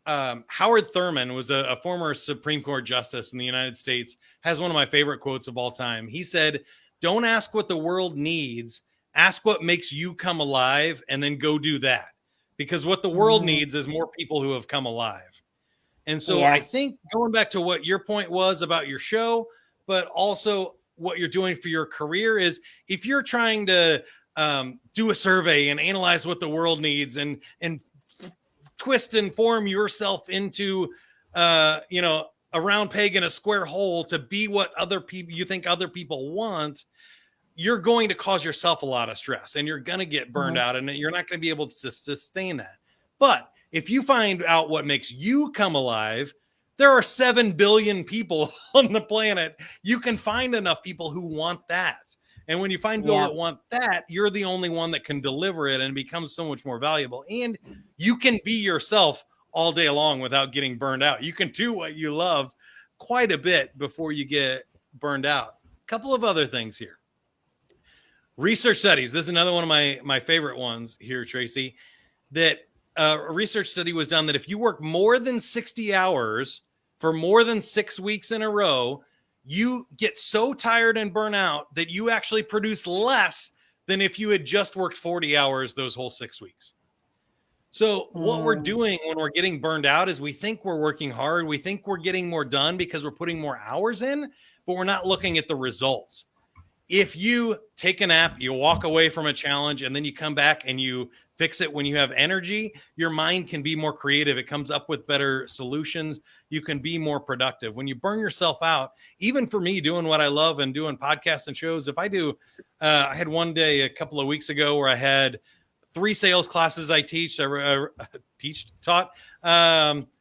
Howard Thurman was a former Supreme Court justice in the United States, has one of my favorite quotes of all time. He said, "Don't ask what the world needs, ask what makes you come alive, and then go do that." Because what the world needs is more people who have come alive. And so I think going back to what your point was about your show, but also what you're doing for your career, is if you're trying to do a survey and analyze what the world needs and twist and form yourself into a round peg in a square hole to be what other people you think other people want, you're going to cause yourself a lot of stress and you're going to get burned out, and you're not going to be able to sustain that. But if you find out what makes you come alive, there are 7 billion people on the planet. You can find enough people who want that. And when you find people that want that, you're the only one that can deliver it, and it becomes so much more valuable. And you can be yourself all day long without getting burned out. You can do what you love quite a bit before you get burned out. A couple of other things here. Research studies. This is another one of my favorite ones here, Tracy, that a research study was done that if you work more than 60 hours for more than 6 weeks in a row, you get so tired and burn out that you actually produce less than if you had just worked 40 hours those whole 6 weeks. So what we're doing when we're getting burned out is we think we're working hard. We think we're getting more done because we're putting more hours in, but we're not looking at the results. If you take a nap, you walk away from a challenge, and then you come back and you fix it when you have energy, your mind can be more creative. It comes up with better solutions. You can be more productive. When you burn yourself out, even for me doing what I love and doing podcasts and shows, if I do, I had one day a couple of weeks ago where I had 3 sales classes I teach. Taught.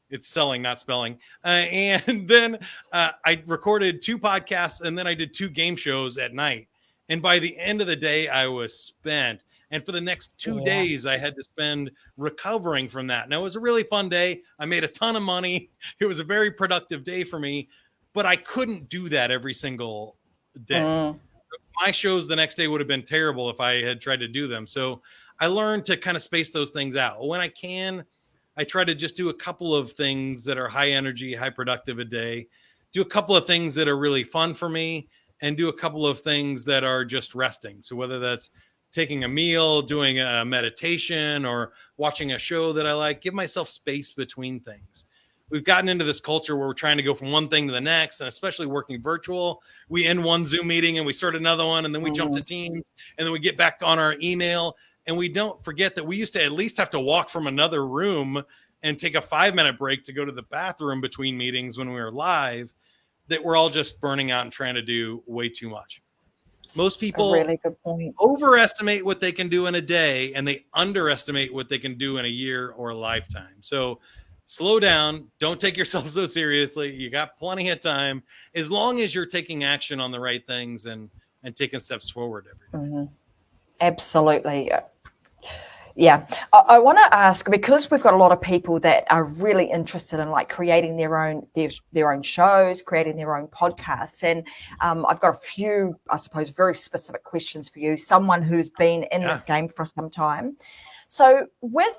It's selling, not spelling. And then I recorded 2 podcasts, and then I did 2 game shows at night. And by the end of the day, I was spent. And for the next 2 days, I had to spend recovering from that. Now, it was a really fun day. I made a ton of money. It was a very productive day for me, but I couldn't do that every single day. My shows the next day would have been terrible if I had tried to do them. So I learned to kind of space those things out. When I can, I try to just do a couple of things that are high energy, high productive a day, do a couple of things that are really fun for me, and do a couple of things that are just resting. So whether that's taking a meal, doing a meditation, or watching a show that I like, give myself space between things. We've gotten into this culture where we're trying to go from one thing to the next, and especially working virtual, we end one Zoom meeting and we start another one, and then we jump to Teams, and then we get back on our email. And we don't forget that we used to at least have to walk from another room and take a 5-minute break to go to the bathroom between meetings when we were live, that we're all just burning out and trying to do way too much. Most people really good point. overestimate what they can do in a day, and they underestimate what they can do in a year or a lifetime. So slow down. Don't take yourself so seriously. You got plenty of time, as long as you're taking action on the right things and taking steps forward every day. Absolutely. Yeah. I want to ask, because we've got a lot of people that are really interested in like creating their own shows, creating their own podcasts. And I've got a few, I suppose, very specific questions for you, someone who's been in this game for some time. So with,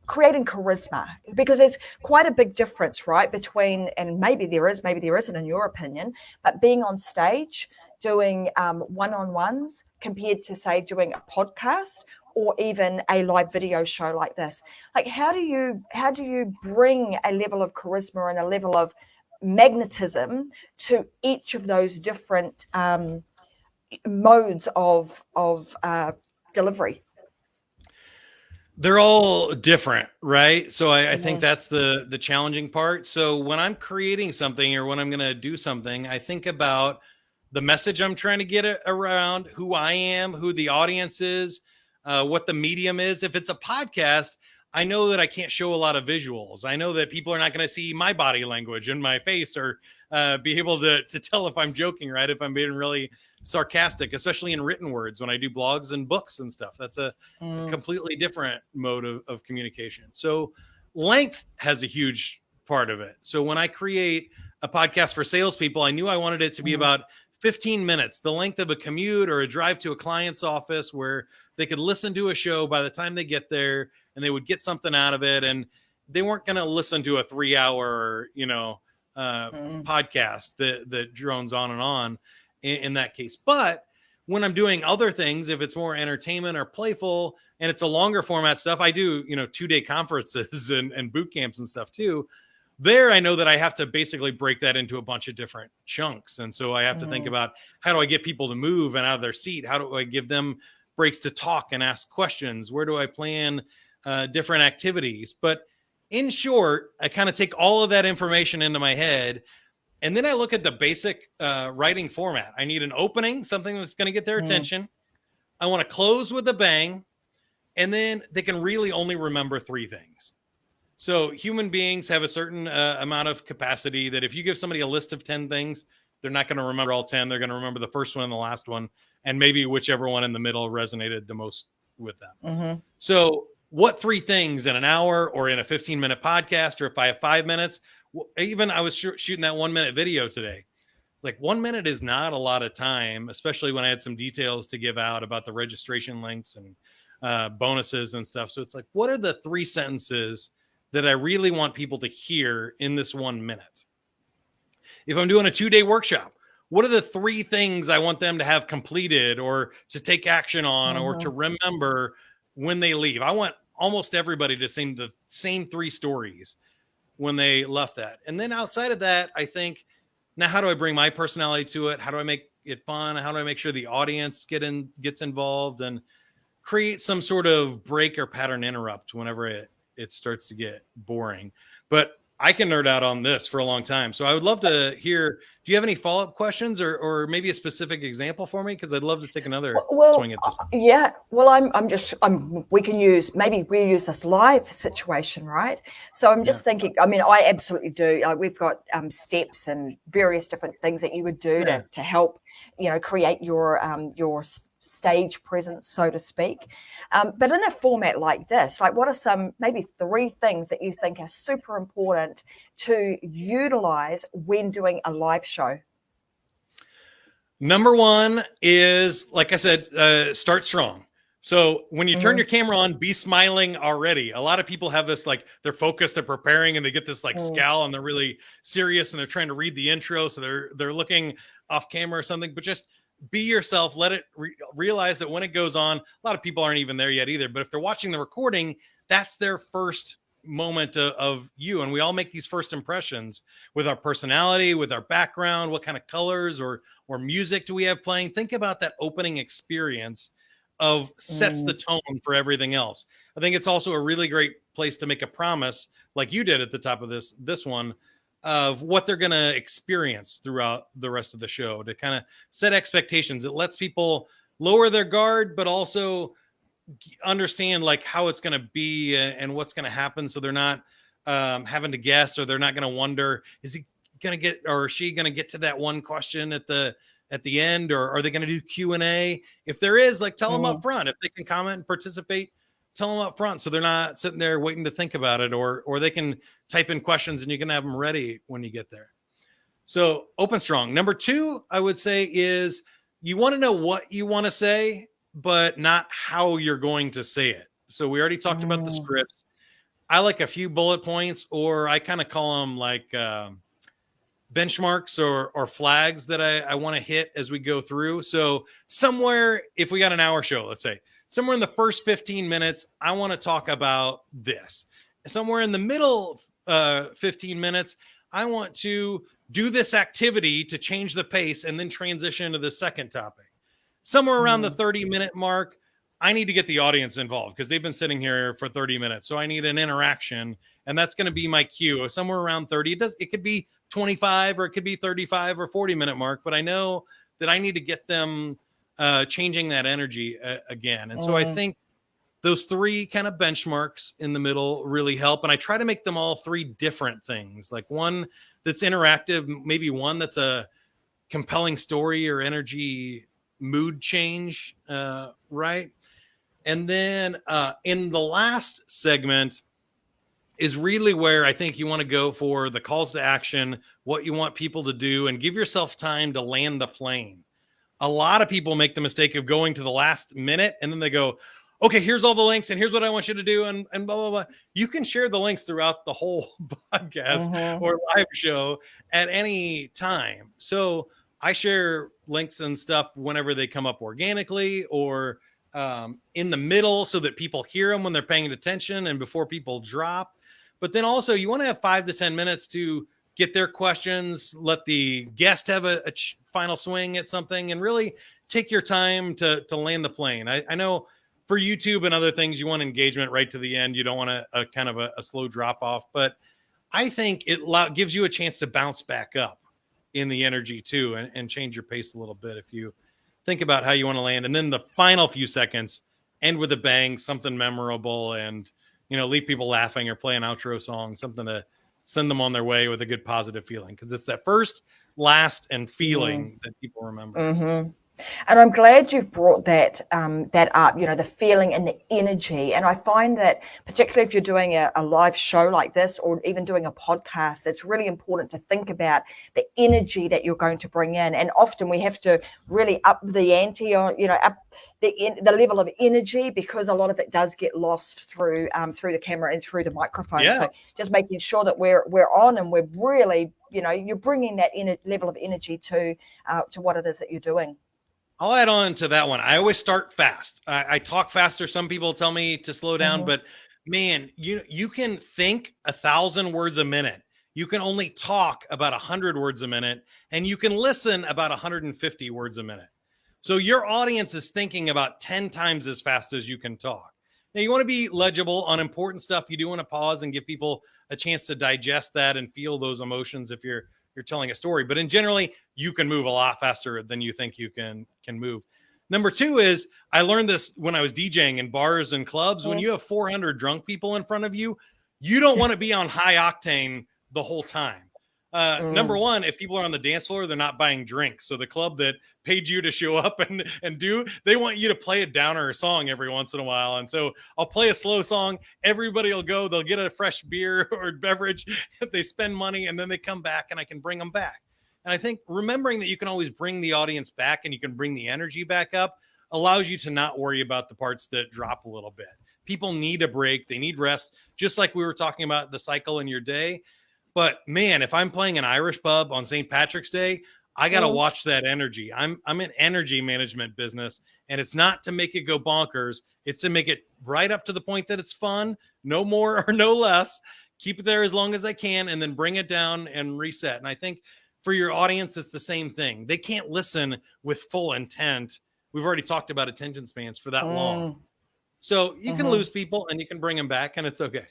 creating charisma, because there's quite a big difference, right, between, and maybe there isn't in your opinion, but being on stage, doing one-on-ones compared to, say, doing a podcast or even a live video show like this. Like, how do you bring a level of charisma and a level of magnetism to each of those different modes of delivery? They're all different, right? So I think that's the challenging part. So when I'm creating something or when I'm going to do something, I think about the message I'm trying to get around, who I am, who the audience is, what the medium is. If it's a podcast, I know that I can't show a lot of visuals. I know that people are not going to see my body language and my face or be able to tell if I'm joking, right? If I'm being really sarcastic, especially in written words when I do blogs and books and stuff. That's a completely different mode of communication. So length has a huge part of it. So when I create a podcast for salespeople, I knew I wanted it to be about 15 minutes, the length of a commute or a drive to a client's office, where they could listen to a show by the time they get there and they would get something out of it. And they weren't going to listen to a 3-hour, podcast that drones on and on in that case. But when I'm doing other things, if it's more entertainment or playful and it's a longer format stuff, I do, 2-day conferences and boot camps and stuff too. There, I know that I have to basically break that into a bunch of different chunks. And so I have to think about, how do I get people to move and out of their seat? How do I give them breaks to talk and ask questions? Where do I plan different activities? But in short, I kind of take all of that information into my head, and then I look at the basic writing format. I need an opening, something that's going to get their attention. I want to close with a bang, and then they can really only remember 3 things. So human beings have a certain amount of capacity that if you give somebody a list of 10 things, they're not going to remember all 10. They're going to remember the first one and the last one, and maybe whichever one in the middle resonated the most with them. So what 3 things in an hour or in a 15-minute podcast, or if I have 5 minutes, even I was shooting that 1-minute video today. Like 1 minute is not a lot of time, especially when I had some details to give out about the registration links and bonuses and stuff. So it's like, what are the 3 sentences that I really want people to hear in this 1 minute? If I'm doing a 2-day workshop, what are the 3 things I want them to have completed or to take action on or to remember when they leave? I want almost everybody to sing the same 3 stories when they left that. And then outside of that, I think, now how do I bring my personality to it? How do I make it fun? How do I make sure the audience gets involved and create some sort of break or pattern interrupt whenever it starts to get boring? But I can nerd out on this for a long time. So I would love to hear, do you have any follow-up questions or maybe a specific example for me? Because I'd love to take another swing at this one. Yeah. Well, we can use this live situation, right? So I'm just thinking, I mean, I absolutely do. We've got steps and various different things that you would do to help, create your stage presence, so to speak. But in a format like this, like, what are some maybe 3 things that you think are super important to utilize when doing a live show? Number 1 is, like I said, start strong. So when you turn your camera on, be smiling already. A lot of people have this, like, they're focused, they're preparing, and they get this like scowl, and they're really serious, and they're trying to read the intro, so they're looking off camera or something. But just be yourself. Let it realize that when it goes on, a lot of people aren't even there yet either. But if they're watching the recording, that's their first moment of you. And we all make these first impressions with our personality, with our background, what kind of colors or music do we have playing. Think about that opening experience of sets the tone for everything else. I think it's also a really great place to make a promise, like you did at the top of this one, of what they're going to experience throughout the rest of the show, to kind of set expectations. It lets people lower their guard, but also understand like how it's going to be and what's going to happen. So they're not having to guess, or they're not going to wonder, is he going to get, or is she going to get to that one question at the end, or are they going to do Q&A? If there is, like, tell them up front. If they can comment and participate, tell them up front, so they're not sitting there waiting to think about it, or they can type in questions and you can have them ready when you get there. So open strong. Number 2, I would say, is you want to know what you want to say, but not how you're going to say it. So we already talked about the scripts. I like a few bullet points, or I kind of call them like benchmarks or flags that I want to hit as we go through. So somewhere, if we got an hour show, let's say, somewhere in the first 15 minutes, I want to talk about this. Somewhere in the middle 15 minutes, I want to do this activity to change the pace and then transition to the second topic. Somewhere around the 30-minute mark, I need to get the audience involved because they've been sitting here for 30 minutes. So I need an interaction, and that's going to be my cue. Somewhere around 30. It could be 25 or it could be 35 or 40-minute mark, but I know that I need to get them changing that energy again. And so I think those three kind of benchmarks in the middle really help. And I try to make them all three different things, like one that's interactive, maybe one that's a compelling story or energy mood change, right? And then in the last segment is really where I think you want to go for the calls to action, what you want people to do, and give yourself time to land the plane. A lot of people make the mistake of going to the last minute and then they go, okay, here's all the links and here's what I want you to do, and blah, blah, blah. You can share the links throughout the whole podcast or live show at any time. So I share links and stuff whenever they come up organically or in the middle so that people hear them when they're paying attention and before people drop. But then also you want to have 5 to 10 minutes to get their questions, let the guest have a final swing at something, and really take your time to land the plane. I know for YouTube and other things, you want engagement right to the end. You don't want a kind of a slow drop off, but I think it gives you a chance to bounce back up in the energy too, and change your pace a little bit if you think about how you want to land. And then the final few seconds end with a bang, something memorable, and leave people laughing or play an outro song, something to send them on their way with a good positive feeling, because it's that first, last, and feeling that people remember. And I'm glad you've brought that up, the feeling and the energy. And I find that particularly if you're doing a live show like this or even doing a podcast, it's really important to think about the energy that you're going to bring in. And often we have to really up the ante or, up the level of energy, because a lot of it does get lost through the camera and through the microphone. Yeah. So just making sure that we're on and we're really, you're bringing that level of energy to what it is that you're doing. I'll add on to that one. I always start fast. I talk faster. Some people tell me to slow down, but man, you can think 1,000 words a minute. You can only talk about 100 words a minute, and you can listen about 150 words a minute. So your audience is thinking about 10 times as fast as you can talk. Now, you want to be legible on important stuff. You do want to pause and give people a chance to digest that and feel those emotions if you're telling a story. But in generally, you can move a lot faster than you think you can move. Number two is, I learned this when I was DJing in bars and clubs. When you have 400 drunk people in front of you, you don't want to be on high octane the whole time. Number one, if people are on the dance floor, they're not buying drinks. So the club that paid you to show up and they want you to play a downer song every once in a while. And so I'll play a slow song. Everybody will go, they'll get a fresh beer or beverage. They spend money and then they come back and I can bring them back. And I think remembering that you can always bring the audience back and you can bring the energy back up allows you to not worry about the parts that drop a little bit. People need a break. They need rest, just like we were talking about the cycle in your day. But man, if I'm playing an Irish pub on St. Patrick's Day, I got to watch that energy. I'm an energy management business, and it's not to make it go bonkers. It's to make it right up to the point that it's fun, no more or no less. Keep it there as long as I can, and then bring it down and reset. And I think for your audience, it's the same thing. They can't listen with full intent. We've already talked about attention spans for that long. So you can lose people and you can bring them back, and it's okay.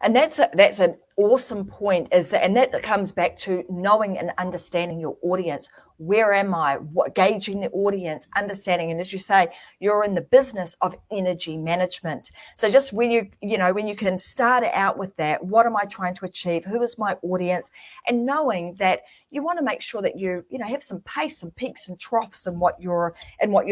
And that's an awesome point, and that comes back to knowing and understanding your audience. Where am I? Gauging the audience, understanding. And as you say, you're in the business of energy management. So just when you can start out with that, what am I trying to achieve? Who is my audience? And knowing that you want to make sure that you have some pace, some peaks and troughs in what you're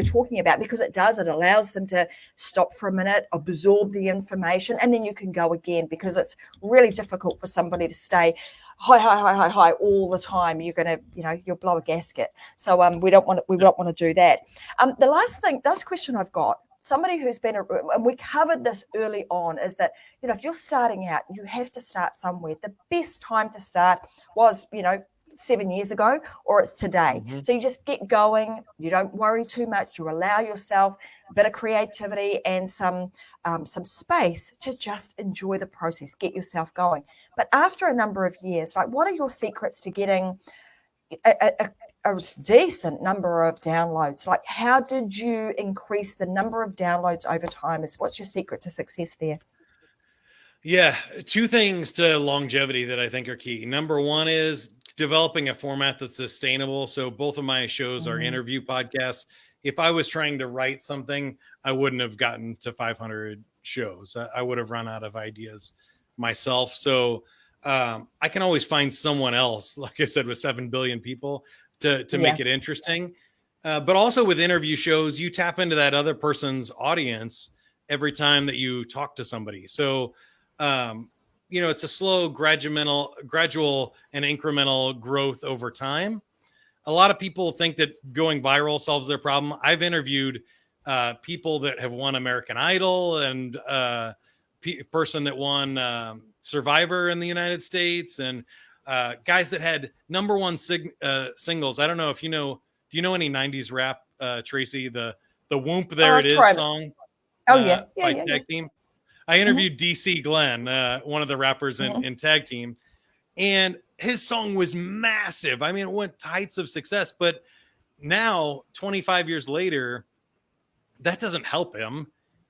talking about, because it allows them to stop for a minute, absorb the information, and then you can go again, because it's really difficult for somebody to stay high all the time. You're going to, you'll blow a gasket. So we don't want to do that. The last question I've got, somebody who's been, and we covered this early on, is that, if you're starting out, you have to start somewhere. The best time to start was, 7 years ago, or it's today. So you just get going. You don't worry too much. You allow yourself a bit of creativity and some space to just enjoy the process, get yourself going. But after a number of years, like, what are your secrets to getting a decent number of downloads. Like, how did you increase the number of downloads over time? What's your secret to success there? Yeah, two things to longevity that I think are key. Number one is developing a format that's sustainable. So both of my shows are interview podcasts. If I was trying to write something, I wouldn't have gotten to 500 shows. I would have run out of ideas myself. So I can always find someone else, like I said, with 7 billion people to make it interesting. But also with interview shows, you tap into that other person's audience every time that you talk to somebody. So it's a slow, gradual and incremental growth over time. A lot of people think that going viral solves their problem. I've interviewed people that have won American Idol and person that won Survivor in the United States, and guys that had number one singles. I don't know if do you know any 90s rap, Tracy? The Whoomp There It Is song by Tag Team. I interviewed DC Glenn, one of the rappers in Tag Team, and his song was massive. I mean, it went to heights of success, but now 25 years later, that doesn't help him.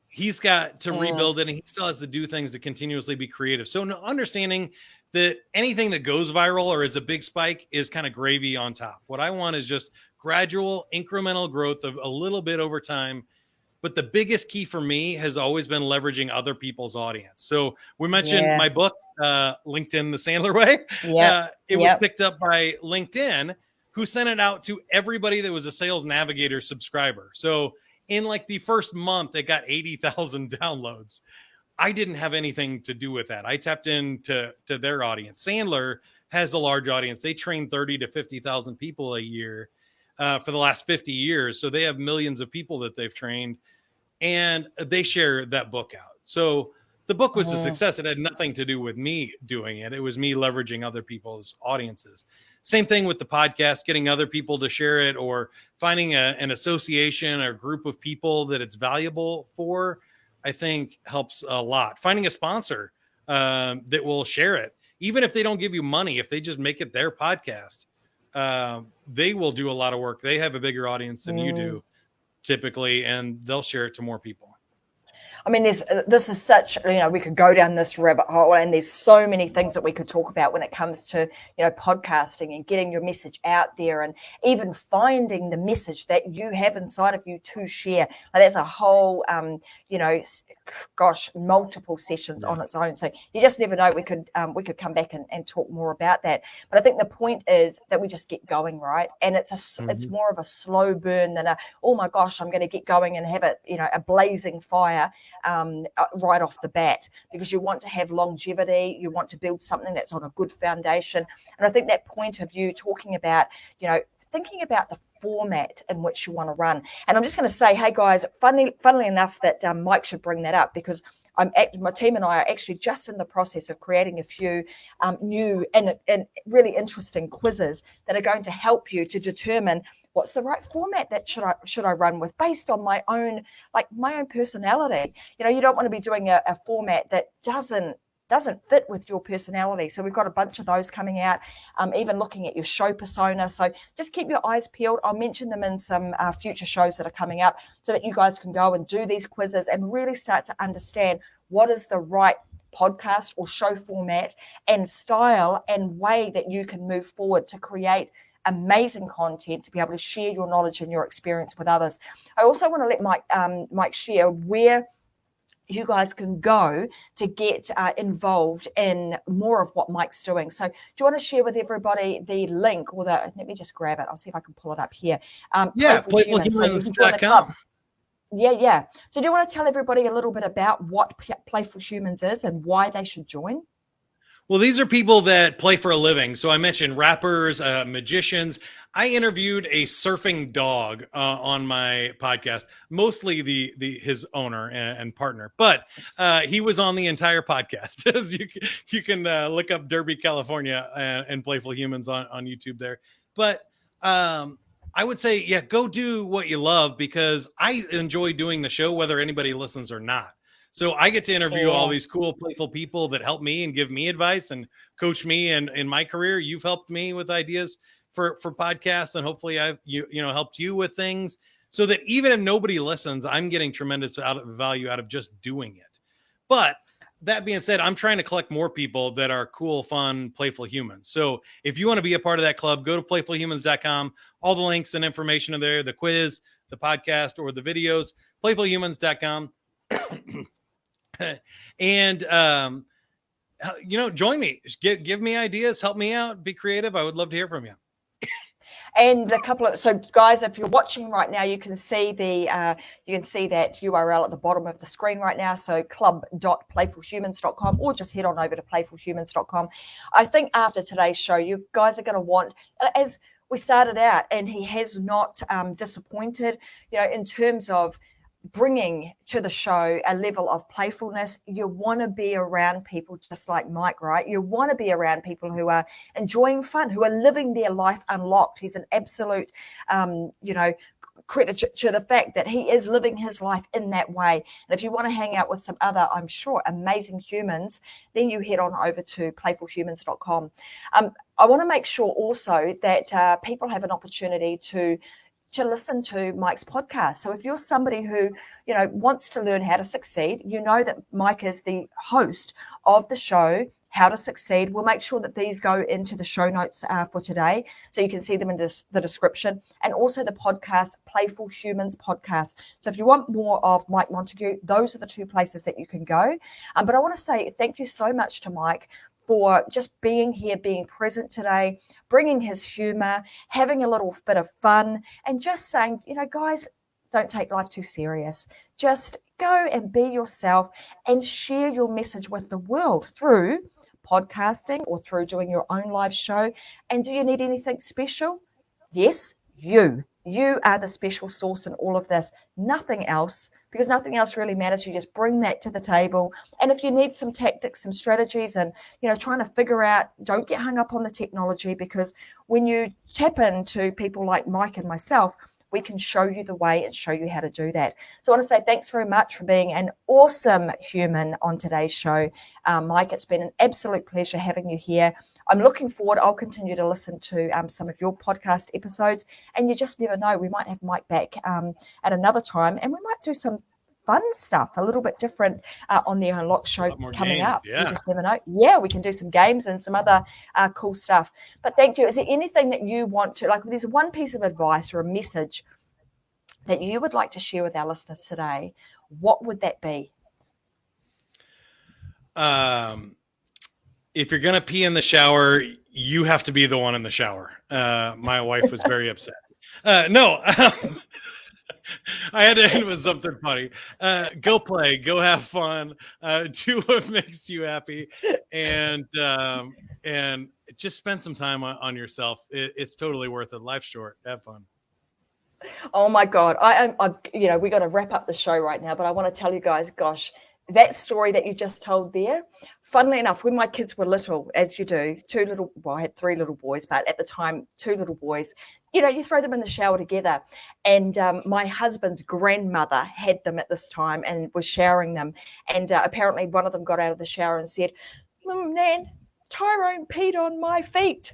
He's got to rebuild it, and he still has to do things to continuously be creative. So understanding that anything that goes viral or is a big spike is kind of gravy on top. What I want is just gradual, incremental growth of a little bit over time. But the biggest key for me has always been leveraging other people's audience. So we mentioned my book, LinkedIn the Sandler Way. It was picked up by LinkedIn, who sent it out to everybody that was a Sales Navigator subscriber. So in like the first month, it got 80,000 downloads. I didn't have anything to do with that. I tapped into their audience. Sandler has a large audience. They train 30 to 50,000 people a year for the last 50 years. So they have millions of people that they've trained, and they share that book out. So the book was a success. It had nothing to do with me doing it. It was me leveraging other people's audiences. Same thing with the podcast, getting other people to share it, or finding an association or group of people that it's valuable for, I think helps a lot. Finding a sponsor that will share it, even if they don't give you money, if they just make it their podcast, they will do a lot of work. They have a bigger audience than you do typically, and they'll share it to more people. I mean, this is such, we could go down this rabbit hole, and there's so many things that we could talk about when it comes to, podcasting and getting your message out there, and even finding the message that you have inside of you to share. Like, that's a whole, multiple sessions on its own. So you just never know. We could come back and talk more about that. But I think the point is that we just get going, right? And it's more of a slow burn than oh my gosh, I'm going to get going and have it, a blazing fire right off the bat, because you want to have longevity. You want to build something that's on a good foundation. And I think that point of you talking about, thinking about the format in which you want to run. And I'm just going to say, hey guys, funnily enough that Mike should bring that up, because my team and I are actually just in the process of creating a few new and really interesting quizzes that are going to help you to determine what's the right format that should I run with, based on my own personality. You don't want to be doing a format that doesn't fit with your personality. So we've got a bunch of those coming out, even looking at your show persona. So just keep your eyes peeled. I'll mention them in some future shows that are coming up, so that you guys can go and do these quizzes and really start to understand what is the right podcast or show format and style and way that you can move forward to create amazing content, to be able to share your knowledge and your experience with others. I also want to let Mike share where you guys can go to get involved in more of what Mike's doing. So do you want to share with everybody the link, or let me just grab it. I'll see if I can pull it up here. PlayfulHumans.com. Yeah. So do you want to tell everybody a little bit about what Playful Humans is and why they should join? Well, these are people that play for a living. So I mentioned rappers, magicians. I interviewed a surfing dog on my podcast, mostly his owner and partner, but he was on the entire podcast. You can look up Derby, California, and Playful Humans on YouTube there. But I would say, go do what you love, because I enjoy doing the show, whether anybody listens or not. So I get to interview all these cool, playful people that help me and give me advice and coach me in my career. You've helped me with ideas for podcasts, and hopefully I've helped you with things, so that even if nobody listens, I'm getting tremendous value out of just doing it. But that being said, I'm trying to collect more people that are cool, fun, playful humans. So if you want to be a part of that club, go to playfulhumans.com. All the links and information are there, the quiz, the podcast, or the videos, playfulhumans.com. And, join me, give me ideas, help me out, be creative. I would love to hear from you. And so guys, if you're watching right now, you can see that URL at the bottom of the screen right now. So club.playfulhumans.com, or just head on over to playfulhumans.com. I think after today's show, you guys are going to want, as we started out, and he has not disappointed, in terms of bringing to the show a level of playfulness. You want to be around people just like Mike, right? You want to be around people who are enjoying fun, who are living their life unlocked. He's an absolute, credit to the fact that he is living his life in that way. And if you want to hang out with some other, I'm sure, amazing humans, then you head on over to playfulhumans.com. I want to make sure also that people have an opportunity to listen to Mike's podcast. So if you're somebody who, wants to learn how to succeed, that Mike is the host of the show, How to Succeed. We'll make sure that these go into the show notes for today, so you can see them in the description, and also the podcast, Playful Humans Podcast. So if you want more of Mike Montague, those are the two places that you can go. But I want to say thank you so much to Mike for just being here, being present today, bringing his humor, having a little bit of fun, and just saying, guys, don't take life too serious. Just go and be yourself and share your message with the world through podcasting or through doing your own live show. And do you need anything special? Yes, you are the special sauce in all of this. Nothing else, because nothing else really matters. You just bring that to the table. And if you need some tactics, some strategies, and trying to figure out, don't get hung up on the technology, because when you tap into people like Mike and myself, we can show you the way and show you how to do that. So I want to say thanks very much for being an awesome human on today's show. Mike, it's been an absolute pleasure having you here. I'm looking forward. I'll continue to listen to some of your podcast episodes, and you just never know. We might have Mike back at another time, and we might do some fun stuff, a little bit different on the Unlocked show coming games, up. yeah. You just never know. Yeah, we can do some games and some other cool stuff. But thank you. Is there anything that you want to, if there's one piece of advice or a message that you would like to share with our listeners today, what would that be? If you're going to pee in the shower, you have to be the one in the shower. My wife was very upset. No, I had to end with something funny. Go play, go have fun, do what makes you happy, and just spend some time on yourself. It's totally worth it. Life's short. Have fun. Oh my God. We got to wrap up the show right now, but I want to tell you guys, gosh, that story that you just told there, funnily enough, when my kids were little, as you do, I had 3 little boys, but at the time, 2 little boys, you throw them in the shower together. And my husband's grandmother had them at this time and was showering them. And apparently one of them got out of the shower and said, Nan, Tyrone peed on my feet.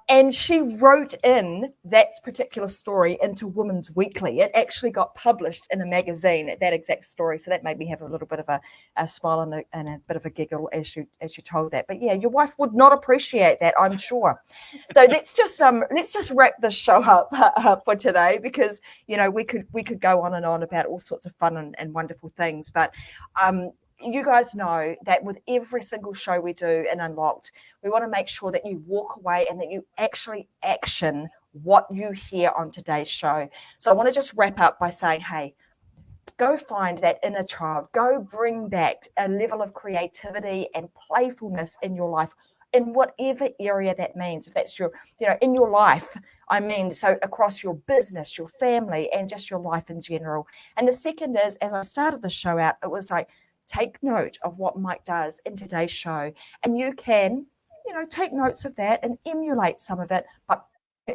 And she wrote in that particular story into Women's Weekly. It actually got published in a magazine, that exact story. So that made me have a little bit of a smile and a bit of a giggle as you told that. But yeah, your wife would not appreciate that, I'm sure. So let's just wrap this show up for today, because we could go on and on about all sorts of fun and wonderful things. But you guys know that with every single show we do in Unlocked, we want to make sure that you walk away and that you actually action what you hear on today's show. So I want to just wrap up by saying, hey, go find that inner child. Go bring back a level of creativity and playfulness in your life, in whatever area that means. If that's your, in your life, I mean, so across your business, your family, and just your life in general. And the second is, as I started the show out, it was like, take note of what Mike does in today's show, and you can, take notes of that and emulate some of it, but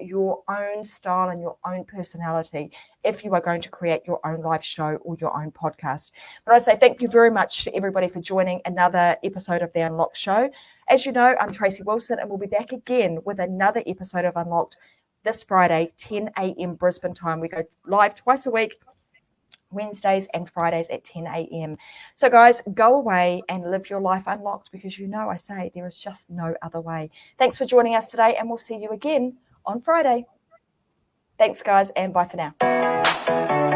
your own style and your own personality if you are going to create your own live show or your own podcast. But I say thank you very much to everybody for joining another episode of the Unlocked Show. As you know, I'm Tracy Wilson, and we'll be back again with another episode of Unlocked this Friday, 10 a.m. Brisbane time. We go live twice a week, Wednesdays and Fridays at 10 a.m. So guys, go away and live your life unlocked, because I say there is just no other way. Thanks for joining us today, and we'll see you again on Friday. Thanks guys, and bye for now.